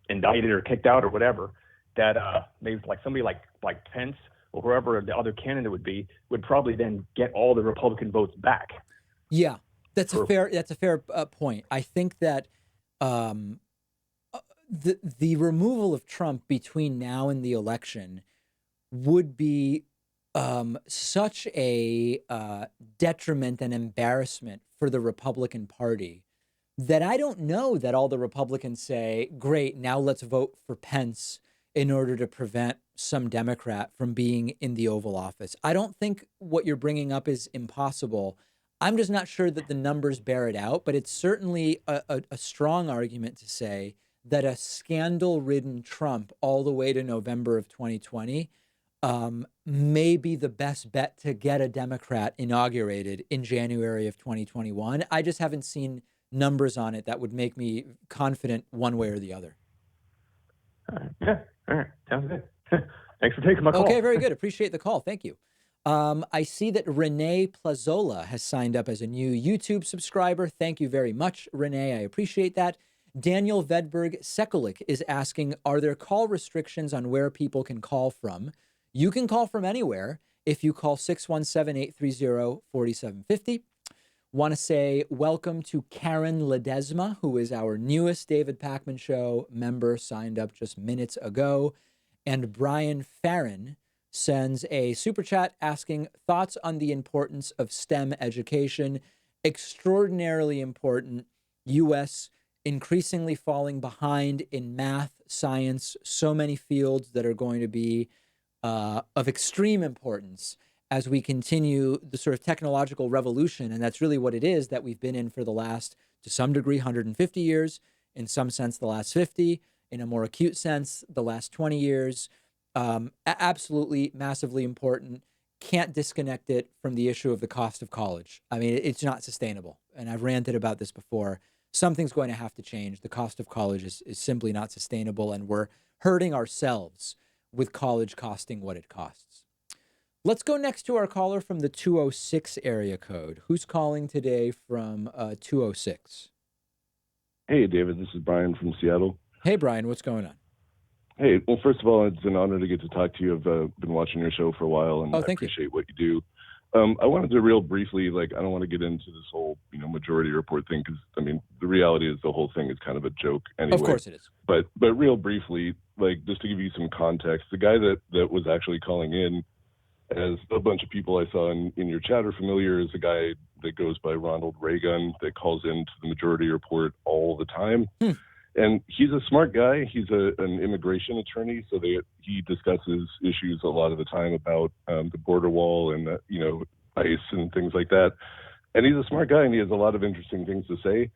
G: indicted or kicked out or whatever, that maybe like somebody like Pence or whoever the other candidate would probably then get all the Republican votes back.
A: Yeah, that's a fair point. I think that the removal of Trump between now and the election would be such a detriment and embarrassment for the Republican Party that I don't know that all the Republicans say, great, now let's vote for Pence in order to prevent some Democrat from being in the Oval Office. I don't think what you're bringing up is impossible. I'm just not sure that the numbers bear it out, but it's certainly a strong argument to say that a scandal-ridden Trump all the way to November of 2020 may be the best bet to get a Democrat inaugurated in January of 2021. I just haven't seen numbers on it that would make me confident one way or the other.
G: Yeah, all right, sounds good. Thanks for taking my call.
A: Okay, very good. Appreciate the call. Thank you. I see that Renee Plazola has signed up as a new YouTube subscriber. Thank you very much, Renee. I appreciate that. Daniel Vedberg Sekulik is asking, are there call restrictions on where people can call from? You can call from anywhere if you call 617-830-4750. Want to say welcome to Karen Ledesma, who is our newest David Pakman Show member, signed up just minutes ago, and Brian Farron, sends a super chat asking thoughts on the importance of STEM education. Extraordinarily important. U.S. increasingly falling behind in math, science, so many fields that are going to be of extreme importance as we continue the sort of technological revolution. And that's really what it is that we've been in for the last, to some degree, 150 years, in some sense, the last 50, in a more acute sense, the last 20 years. Absolutely massively important. Can't disconnect it from the issue of the cost of college. I mean, it's not sustainable. And I've ranted about this before. Something's going to have to change. The cost of college is simply not sustainable, and we're hurting ourselves with college costing what it costs. Let's go next to our caller from the 206 area code. Who's calling today from 206?
H: Hey, David, this is Brian from Seattle.
A: Hey, Brian, what's going on?
H: Hey, well, first of all, it's an honor to get to talk to you. I've been watching your show for a while, and I appreciate what you do. I wanted to real briefly, I don't want to get into this whole, majority report thing, because, the reality is the whole thing is kind of a joke anyway.
A: Of course it is.
H: But real briefly, just to give you some context, the guy that was actually calling in, as a bunch of people I saw in your chat are familiar, is a guy that goes by Ronald Reagan that calls into the Majority Report all the time. And he's a smart guy. He's an immigration attorney, so he discusses issues a lot of the time about the border wall and ICE and things like that. And he's a smart guy, and he has a lot of interesting things to say.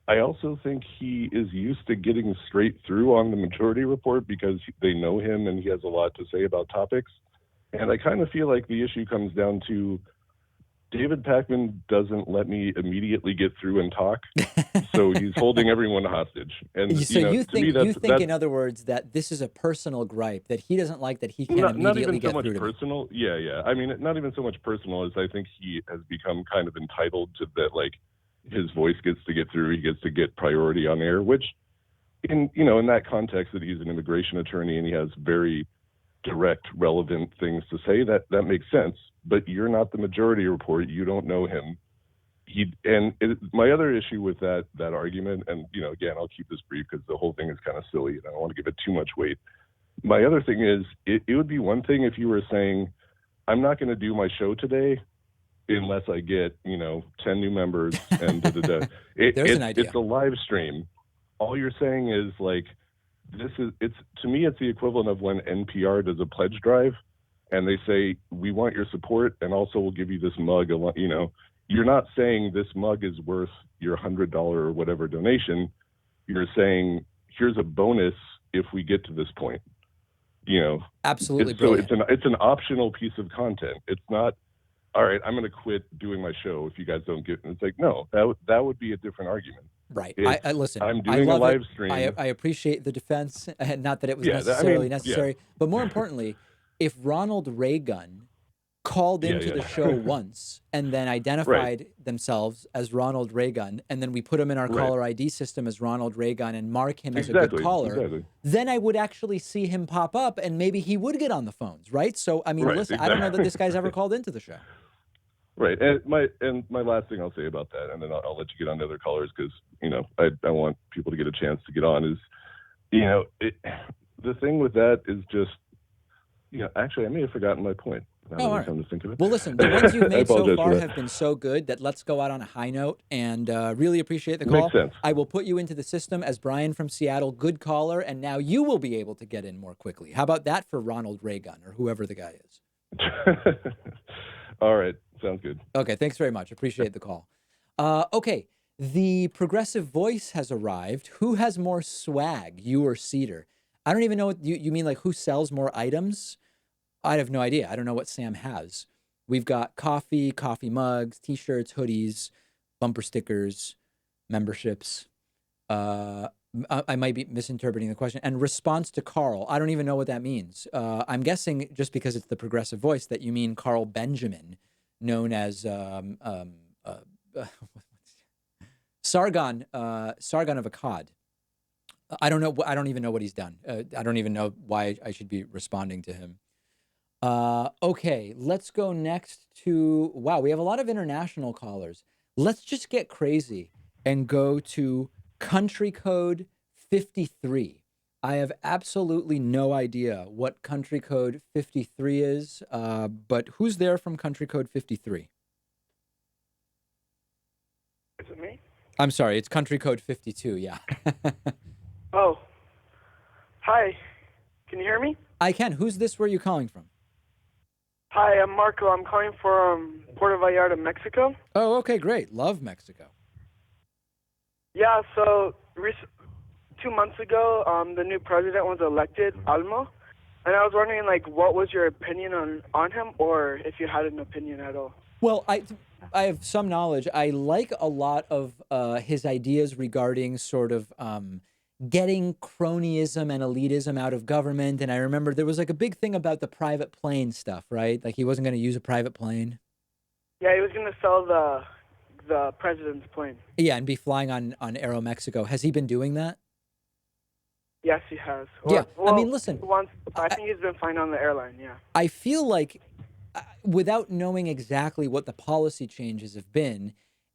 H: I also think he is used to getting straight through on the Majority Report because they know him and he has a lot to say about topics. And I kind of feel like the issue comes down to David Pakman doesn't let me immediately get through and talk, so he's holding everyone hostage. And
A: so you think, in other words, that this is a personal gripe that he doesn't like that he can't immediately get through to me.
H: Not even so much personal. Yeah. I mean, not even so much personal as I think he has become kind of entitled to that. His voice gets to get through. He gets to get priority on air, which, in that context, that he's an immigration attorney and he has very direct, relevant things to say, that makes sense. But you're not the Majority Report. You don't know him. My other issue with that argument, and again, I'll keep this brief because the whole thing is kind of silly and I don't want to give it too much weight. My other thing is, it would be one thing if you were saying, I'm not going to do my show today unless I get 10 new members and
A: There's an idea.
H: It's a live stream. All you're saying is to me it's the equivalent of when NPR does a pledge drive and they say, we want your support and also we'll give you this mug. You're not saying this mug is worth your $100 or whatever donation. You're saying, here's a bonus if we get to this point.
A: Absolutely.
H: So it's an optional piece of content. It's not, all right, I'm going to quit doing my show if you guys don't get it. And it's like, no, that would be a different argument.
A: Right. I listen.
H: I'm doing a live stream.
A: I appreciate the defense, not that it was necessarily necessary, but more importantly, if Ronald Reagan called into the show once and then identified themselves as Ronald Reagan, and then we put him in our caller ID system as Ronald Reagan and mark him as a good caller, then I would actually see him pop up and maybe he would get on the phones, right? So, I mean, listen, I don't know that this guy's ever called into the show.
H: Right. And my last thing I'll say about that, and then I'll let you get on to other callers because, I want people to get a chance to get on is, the thing with that is just, actually, I may have forgotten my point.
A: All right. Well, listen, the ones you've made so far have been so good that let's go out on a high note and really appreciate the call.
H: Makes sense.
A: I will put you into the system as Brian from Seattle, good caller, and now you will be able to get in more quickly. How about that for Ronald Reagan or whoever the guy is?
H: All right. Sounds good.
A: Okay. Thanks very much. Appreciate the call. Okay. The progressive voice has arrived. Who has more swag, you or Cedar? I don't even know what you mean, like who sells more items? I have no idea. I don't know what Sam has. We've got coffee mugs, T-shirts, hoodies, bumper stickers, memberships. I might be misinterpreting the question. And response to Carl. I don't even know what that means. I'm guessing just because it's the progressive voice that you mean Carl Benjamin, known as Sargon of Akkad. I don't know. I don't even know what he's done. I don't even know why I should be responding to him. Okay, let's go next to, wow, we have a lot of international callers. Let's just get crazy and go to country code 53. I have absolutely no idea what country code 53 is, but who's there from country code 53?
I: Is it me?
A: I'm sorry, it's country code 52, yeah.
I: Oh. Hi. Can you hear me?
A: I can. Who's this? Where are you calling from?
I: Hi, I'm Marco. I'm calling from Puerto Vallarta, Mexico.
A: Oh, okay, great. Love Mexico.
I: Yeah, so 2 months ago, the new president was elected, Almo. And I was wondering, like, what was your opinion on him, or if you had an opinion at all?
A: Well, I have some knowledge. I like a lot of his ideas regarding sort of getting cronyism and elitism out of government. And I remember there was like a big thing about the private plane stuff, right? Like he wasn't going to use a private plane.
I: Yeah, he was going to sell the president's plane.
A: Yeah, and be flying on Aeromexico. Has he been doing that?
I: Yes, he has.
A: Yeah,
I: well,
A: I mean, listen.
I: I think he's been fine on the airline, yeah.
A: I feel like, without knowing exactly what the policy changes have been,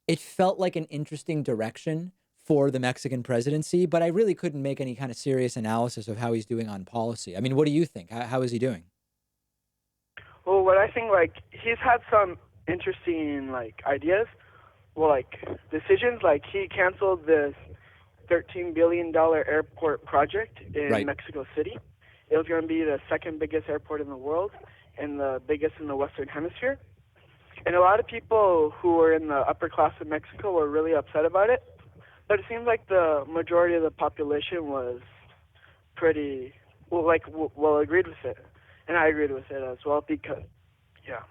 A: it felt like an interesting direction for the Mexican presidency, but I really couldn't make any kind of serious analysis of how he's doing on policy. I mean, what do you think? How is he doing?
I: Well, what I think, like, he's had some interesting, like, ideas. Well, like, decisions. Like, he canceled this $13 billion airport project in Mexico City. It was going to be the second biggest airport in the world and the biggest in the Western Hemisphere. And a lot of people who were in the upper class of Mexico were really upset about it. But it seems like the majority of the population was pretty, well, agreed with it. And I agreed with it as well because, yeah.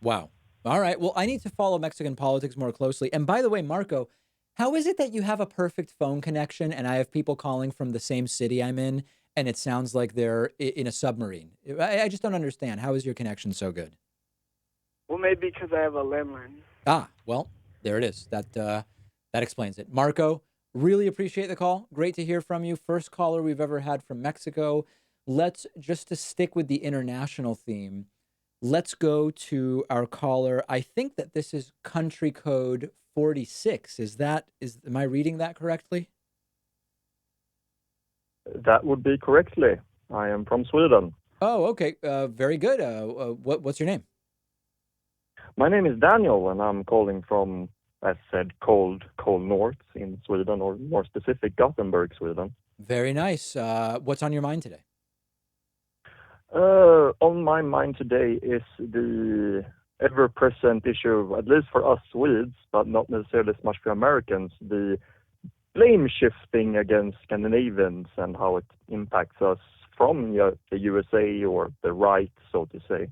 A: Wow. All right. Well, I need to follow Mexican politics more closely. And by the way, Marco, how is it that you have a perfect phone connection and I have people calling from the same city I'm in and it sounds like they're in a submarine? I just don't understand. How is your connection so good?
I: Well, maybe because I have a landline.
A: Ah, well, there it is. That explains it. Marco, really appreciate the call. Great to hear from you. First caller we've ever had from Mexico. Let's just to stick with the international theme. Let's go to our caller. I think that this is country code 46. Am I reading that correctly?
J: That would be correctly. I am from Sweden.
A: Oh, okay. Very good. What's your name?
J: My name is Daniel, and I'm calling from, as said, cold north in Sweden, or more specific, Gothenburg, Sweden.
A: Very nice. What's on your mind today?
J: On my mind today is the ever-present issue, at least for us Swedes, but not necessarily as much for Americans, the blame shifting against Scandinavians and how it impacts us from the USA or the right, so to say.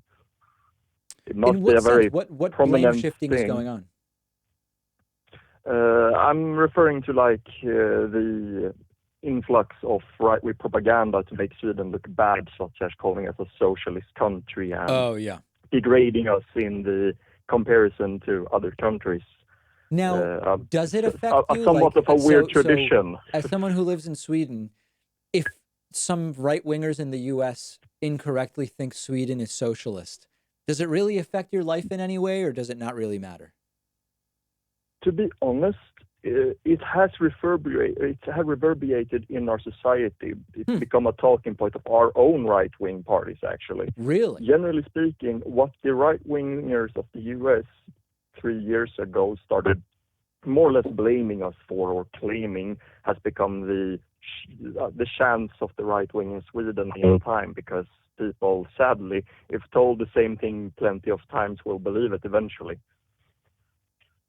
J: It must be a very
A: what
J: prominent
A: blame shifting
J: thing.
A: is going on?
J: I'm referring to the influx of right-wing propaganda to make Sweden look bad, such as calling us a socialist country and degrading us in the comparison to other countries.
A: Now, does it affect you?
J: Somewhat of a weird tradition.
A: So, as someone who lives in Sweden, if some right-wingers in the U.S. incorrectly think Sweden is socialist, does it really affect your life in any way, or does it not really matter?
J: To be honest, it has reverberated in our society. It's become a talking point of our own right-wing parties, actually.
A: Really?
J: Generally speaking, what the right-wingers of the U.S. 3 years ago started more or less blaming us for or claiming has become the chance of the right wing in Sweden in time, because people, sadly, if told the same thing plenty of times, will believe it eventually.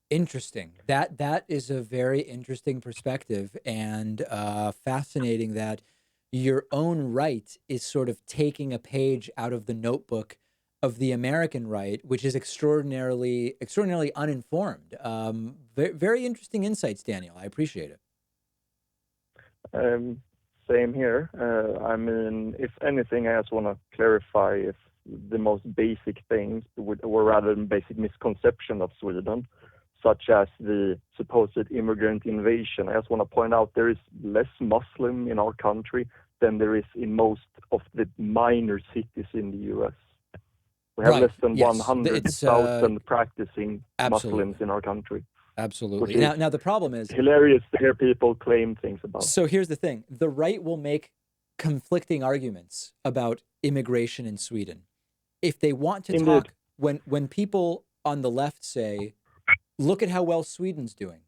A: Interesting. That is a very interesting perspective, and fascinating that your own right is sort of taking a page out of the notebook of the American right, which is extraordinarily uninformed. Very interesting insights, Daniel. I appreciate it.
J: Same here. I mean, if anything, I just want to clarify if the most basic things, or rather basic misconception of Sweden, such as the supposed immigrant invasion. I just want to point out there is less Muslim in our country than there is in most of the minor cities in the U.S. We have less than 100,000 practicing Muslims in our country.
A: Absolutely. Now the problem is
J: hilarious to hear people claim things about.
A: So here's the thing: the right will make conflicting arguments about immigration in Sweden. If they want to
J: Indeed.
A: talk, when people on the left say, look at how well Sweden's doing,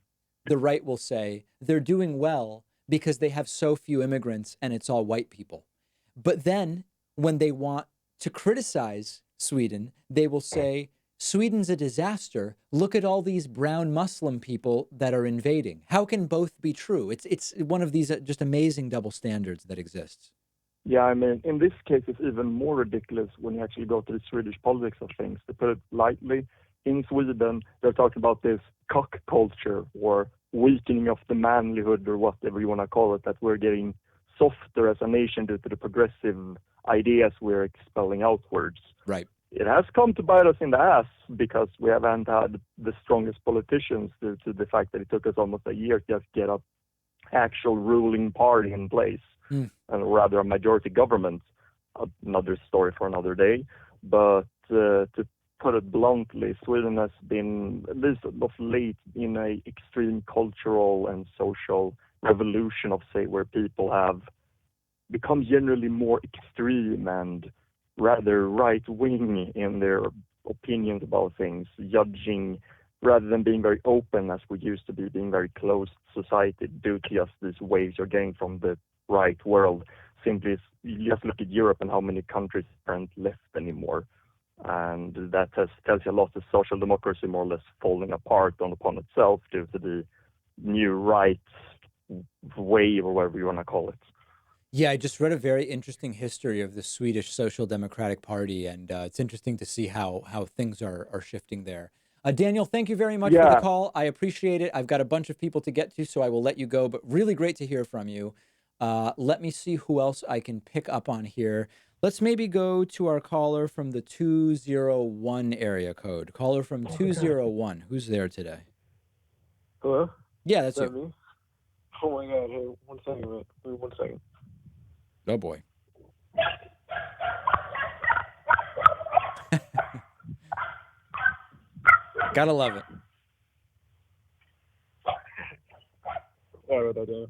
A: the right will say they're doing well because they have so few immigrants and it's all white people. But then when they want to criticize Sweden, they will say, Sweden's a disaster. Look at all these brown Muslim people that are invading. How can both be true? It's one of these just amazing double standards that exists.
J: Yeah, I mean, in this case, it's even more ridiculous when you actually go to the Swedish politics of things. To put it lightly, in Sweden, they're talking about this cock culture or weakening of the manlyhood or whatever you want to call it, that we're getting softer as a nation due to the progressive ideas we're expelling outwards.
A: Right.
J: It has come to bite us in the ass because we haven't had the strongest politicians due to the fact that it took us almost a year to just get an actual ruling party in place, and rather a majority government. Another story for another day. But to put it bluntly, Sweden has been, at least of late, in a extreme cultural and social revolution of, say, where people have become generally more extreme and rather right-wing in their opinions about things, judging rather than being very open as we used to be, being very closed society due to just these waves you're getting from the right world. Simply, you just look at Europe and how many countries aren't left anymore. And that tells you a lot of social democracy more or less falling apart upon itself due to the new right wave or whatever you want to call it.
A: Yeah, I just read a very interesting history of the Swedish Social Democratic Party, and it's interesting to see how things are shifting there. Daniel, thank you very much for the call. I appreciate it. I've got a bunch of people to get to, so I will let you go, but really great to hear from you. Let me see who else I can pick up on here. Let's maybe go to our caller from the 201 area code. Caller from 201. Who's there today?
K: Hello?
A: Yeah, that's you.
K: Me? Oh my God, hey, 1 second, man. Wait 1 second.
A: Oh boy. Gotta love it.
K: Sorry about that, Dan.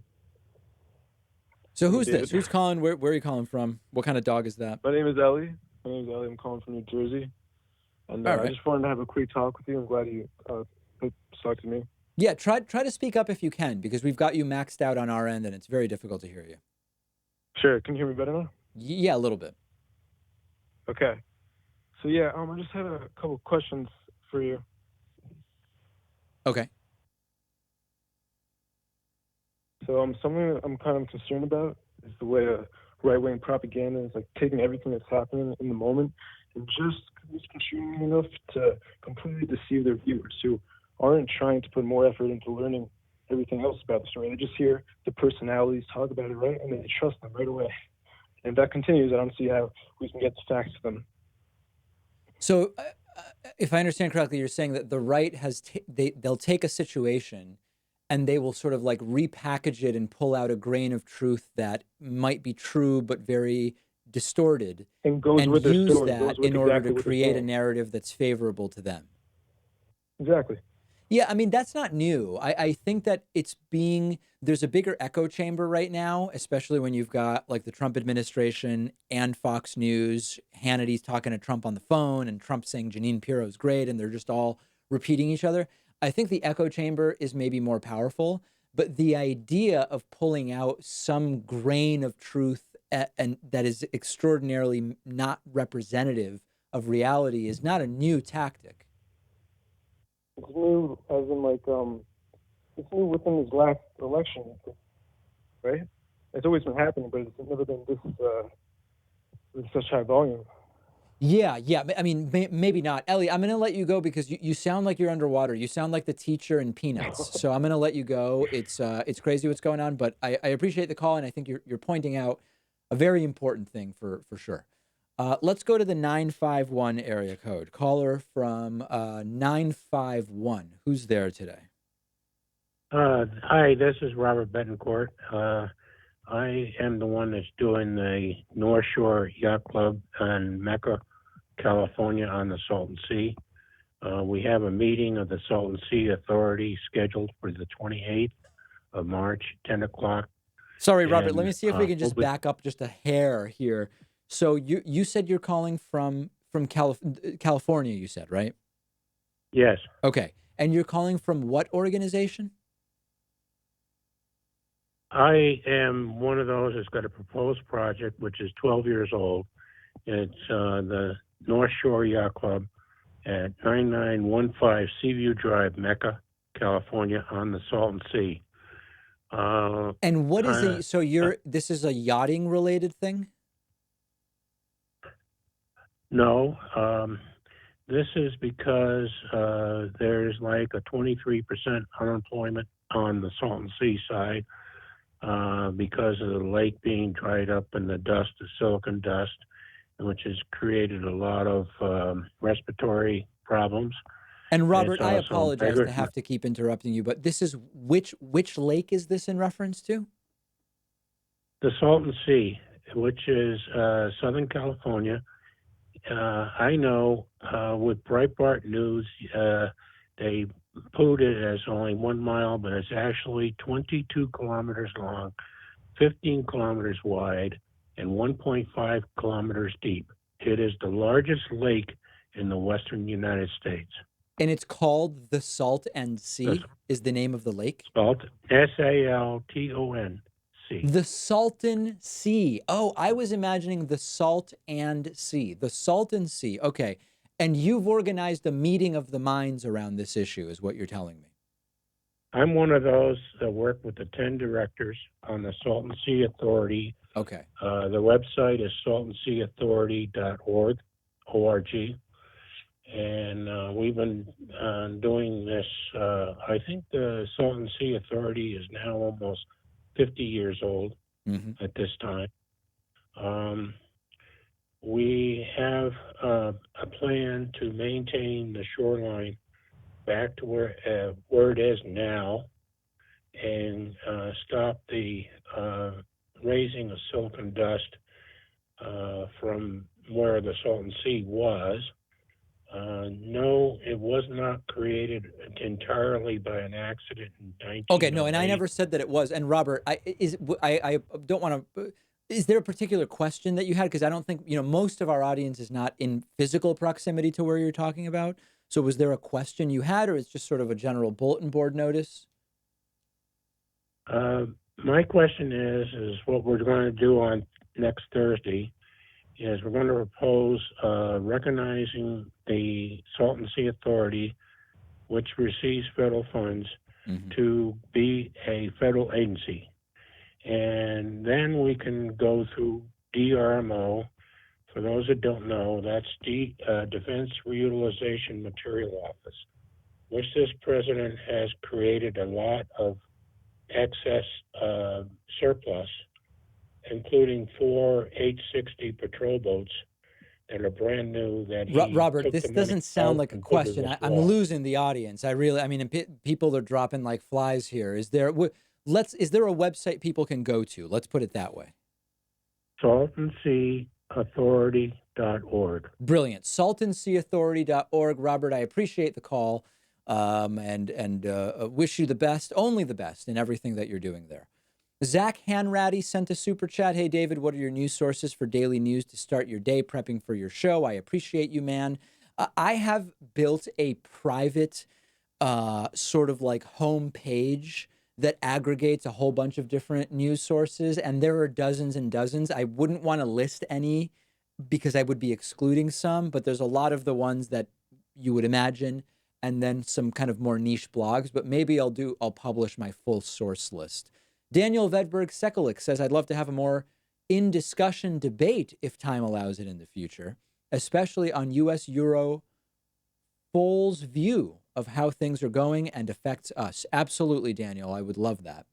A: So who's this? Who's calling? Where are you calling from? What kind of dog is that?
K: My name is Ellie. I'm calling from New Jersey. And
A: right.
K: I just wanted to have a quick talk with you. I'm glad you talked to me.
A: Yeah, try to speak up if you can, because we've got you maxed out on our end and it's very difficult to hear you.
K: Sure. Can you hear me better now?
A: Yeah, a little bit.
K: Okay. So yeah, I just had a couple questions for you.
A: Okay.
K: So something I'm kind of concerned about is the way right-wing propaganda is like taking everything that's happening in the moment and just misconstruing enough to completely deceive their viewers who aren't trying to put more effort into learning everything else about the story. They just hear the personalities talk about it, right? And they trust them right away. And if that continues, I don't see how we can get the facts to them.
A: So if I understand correctly, you're saying that the right has, they'll take a situation and they will sort of like repackage it and pull out a grain of truth that might be true, but very distorted,
K: and use
A: that in order to create a narrative that's favorable to them.
K: Exactly.
A: Yeah, I mean, that's not new. I think that there's a bigger echo chamber right now, especially when you've got like the Trump administration and Fox News. Hannity's talking to Trump on the phone and Trump saying Jeanine Pirro's great, and they're just all repeating each other. I think the echo chamber is maybe more powerful, but the idea of pulling out some grain of truth and that is extraordinarily not representative of reality is not a new tactic.
K: It's new, as in like it's new within this last election, right? It's always been happening, but it's never been this with such high volume.
A: Yeah. I mean, maybe not. Ellie, I'm going to let you go because you sound like you're underwater. You sound like the teacher in Peanuts. So I'm going to let you go. It's crazy what's going on, but I appreciate the call, and I think you're pointing out a very important thing for sure. Let's go to the 951 area code. Caller from 951. Who's there today?
L: Hi, this is Robert Betancourt. I am the one that's doing the North Shore Yacht Club in Mecca, California on the Salton Sea. We have a meeting of the Salton Sea Authority scheduled for the 28th of March, 10 o'clock.
A: Sorry, Robert. Let
L: And
A: me see if we can just
L: hopefully,
A: back up just a hair here. So you said you're calling from California. You said, right?
L: yes,
A: Okay. And you're calling from what organization?
L: I am one of those that's got a proposed project which is 12 years old. It's the North Shore Yacht Club at 9915 Seaview Drive, Mecca, California, on the Salton Sea.
A: And what is it? So this is a yachting related thing?
L: No, this is because there's like a 23% unemployment on the Salton Sea side because of the lake being dried up and the dust, the silicon dust, which has created a lot of respiratory problems.
A: And Robert, I
L: also
A: apologize to
L: migrant-
A: have to keep interrupting you, but this is which lake is this in reference to?
L: The Salton Sea, which is Southern California. I know with Breitbart News, they put it as only 1 mile, but it's actually 22 kilometers long, 15 kilometers wide, and 1.5 kilometers deep. It is the largest lake in the western United States.
A: And it's called the Salton Sea, is the name of the lake?
L: Salt, Salton.
A: The Salton Sea. Oh, I was imagining the Salt and Sea. The Salton Sea. Okay. And you've organized a meeting of the minds around this issue, is what you're telling me.
L: I'm one of those that work with the 10 directors on the Salton Sea Authority.
A: Okay.
L: The website is saltonseaauthority.org, O-R-G. And we've been doing this. I think the Salton Sea Authority is now almost 50 years old at this time. We have a plan to maintain the shoreline back to where it is now and stop the raising of silicon dust from where the Salton Sea was. No, it was not created entirely by an accident in 1908.
A: Okay, no, and I never said that it was. And Robert, I don't want to. Is there a particular question that you had? Because I don't think most of our audience is not in physical proximity to where you're talking about. So was there a question you had, or it's just sort of a general bulletin board notice?
L: My question is what we're going to do on next Thursday is we're going to propose recognizing the Salton Sea Authority, which receives federal funds, to be a federal agency. And then we can go through DRMO. For those that don't know, that's Defense Reutilization Material Office, which this president has created a lot of excess surplus, including 4 H-60 patrol boats that are brand new. That
A: Robert, this doesn't sound like a question. I'm losing the audience. People are dropping like flies here. Is there a website people can go to? Let's put it that way.
L: SaltonSeaAuthority.org.
A: Brilliant. SaltonSeaAuthority.org. Robert, I appreciate the call and wish you the best, only the best in everything that you're doing there. Zach Hanratty sent a super chat. Hey, David, what are your news sources for daily news to start your day prepping for your show? I appreciate you, man. I have built a private sort of like home page that aggregates a whole bunch of different news sources, and there are dozens and dozens. I wouldn't want to list any because I would be excluding some, but there's a lot of the ones that you would imagine, and then some kind of more niche blogs, but maybe I'll publish my full source list. Daniel Vedberg Sekulik says, I'd love to have a more in-discussion debate if time allows it in the future, especially on U.S.-Euro Foal's view of how things are going and affects us. Absolutely, Daniel. I would love that.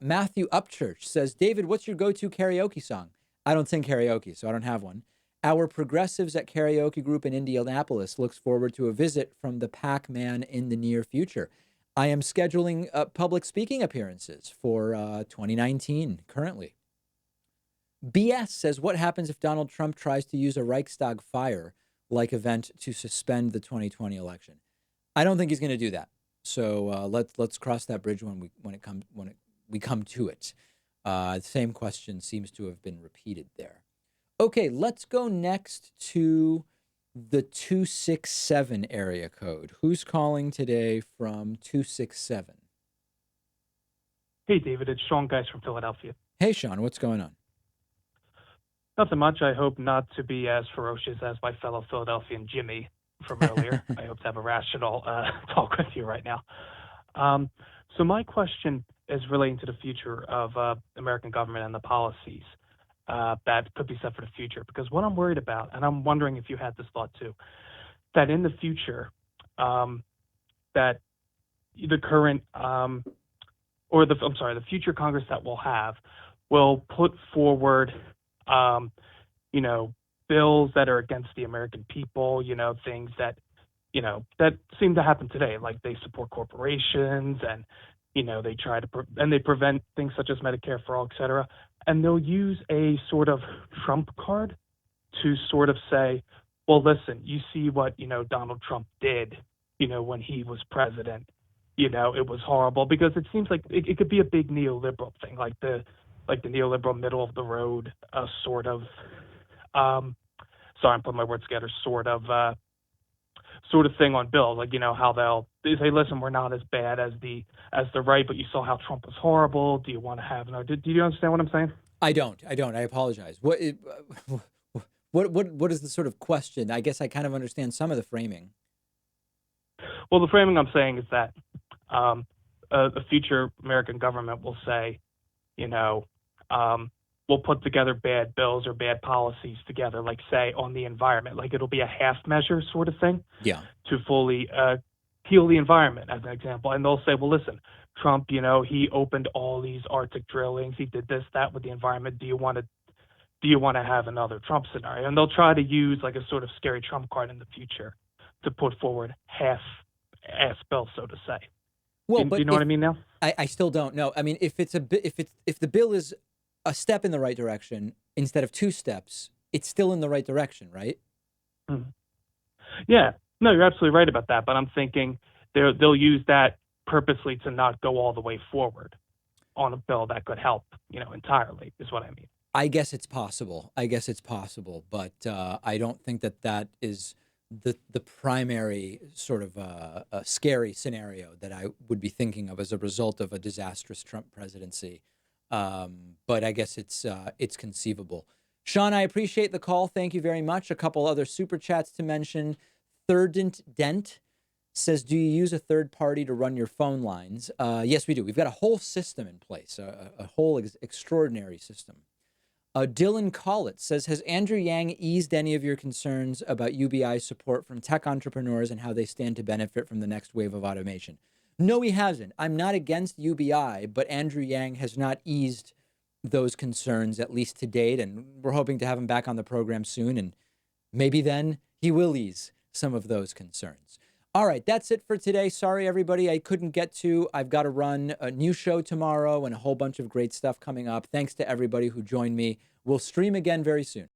A: Matthew Upchurch says, David, what's your go-to karaoke song? I don't sing karaoke, so I don't have one. Our progressives at karaoke group in Indianapolis looks forward to a visit from the Pac-Man in the near future. I am scheduling public speaking appearances for 2019 currently. BS says, what happens if Donald Trump tries to use a Reichstag fire-like event to suspend the 2020 election? I don't think he's going to do that. So let's cross that bridge when we come to it. Same question seems to have been repeated there. Okay, let's go next to the 267 area code. Who's calling today from 267?
M: Hey, David, it's Sean Geis from Philadelphia.
A: Hey, Sean, what's going on?
M: Nothing much. I hope not to be as ferocious as my fellow Philadelphian Jimmy from earlier. I hope to have a rational talk with you right now. So my question is relating to the future of American government and the policies that could be set for the future. Because what I'm worried about, and I'm wondering if you had this thought too, that in the future, that the current the future Congress that we'll have will put forward, bills that are against the American people, things that, that seem to happen today, like they support corporations and, they try to, they prevent things such as Medicare for all, et cetera. And they'll use a sort of Trump card to sort of say, well, listen, you see what, Donald Trump did, when he was president. It was horrible, because it seems like it could be a big neoliberal thing, like the neoliberal middle of the road sort of sorry, I'm putting my words together, sort of thing on bills, like how they'll say, listen, we're not as bad as the right, but you saw how Trump was horrible. Do you want to have do you understand what I'm saying?
A: I don't. I apologize. What is the sort of question? I guess I kind of understand some of the framing.
M: Well, the framing I'm saying is that the future American government will say, we'll put together bad bills or bad policies together, like say on the environment, like it'll be a half measure sort of thing.
A: Yeah.
M: To fully heal the environment, as an example. And they'll say, well, listen, Trump, he opened all these Arctic drillings. He did this, that with the environment. Do you want to have another Trump scenario? And they'll try to use like a sort of scary Trump card in the future to put forward half-ass bill, so to say.
A: Well,
M: do you know what I mean now?
A: I still don't know. I mean, if the bill is a step in the right direction instead of two steps, it's still in the right direction, right?
M: Mm-hmm. Yeah, no, you're absolutely right about that. But I'm thinking they'll use that purposely to not go all the way forward on a bill that could help, entirely, is what I mean.
A: I guess it's possible. But I don't think that is the primary sort of a scary scenario that I would be thinking of as a result of a disastrous Trump presidency. But I guess it's conceivable. Sean, I appreciate the call. Thank you very much. A couple other super chats to mention. Thirdent Dent says, do you use a third party to run your phone lines? Yes, we do. We've got a whole system in place, a whole extraordinary system. Dylan Collett says, has Andrew Yang eased any of your concerns about UBI support from tech entrepreneurs and how they stand to benefit from the next wave of automation? No, he hasn't. I'm not against UBI, but Andrew Yang has not eased those concerns, at least to date, and we're hoping to have him back on the program soon, and maybe then he will ease some of those concerns. All right, that's it for today. Sorry, everybody, I couldn't get to. I've got to run a new show tomorrow and a whole bunch of great stuff coming up. Thanks to everybody who joined me. We'll stream again very soon.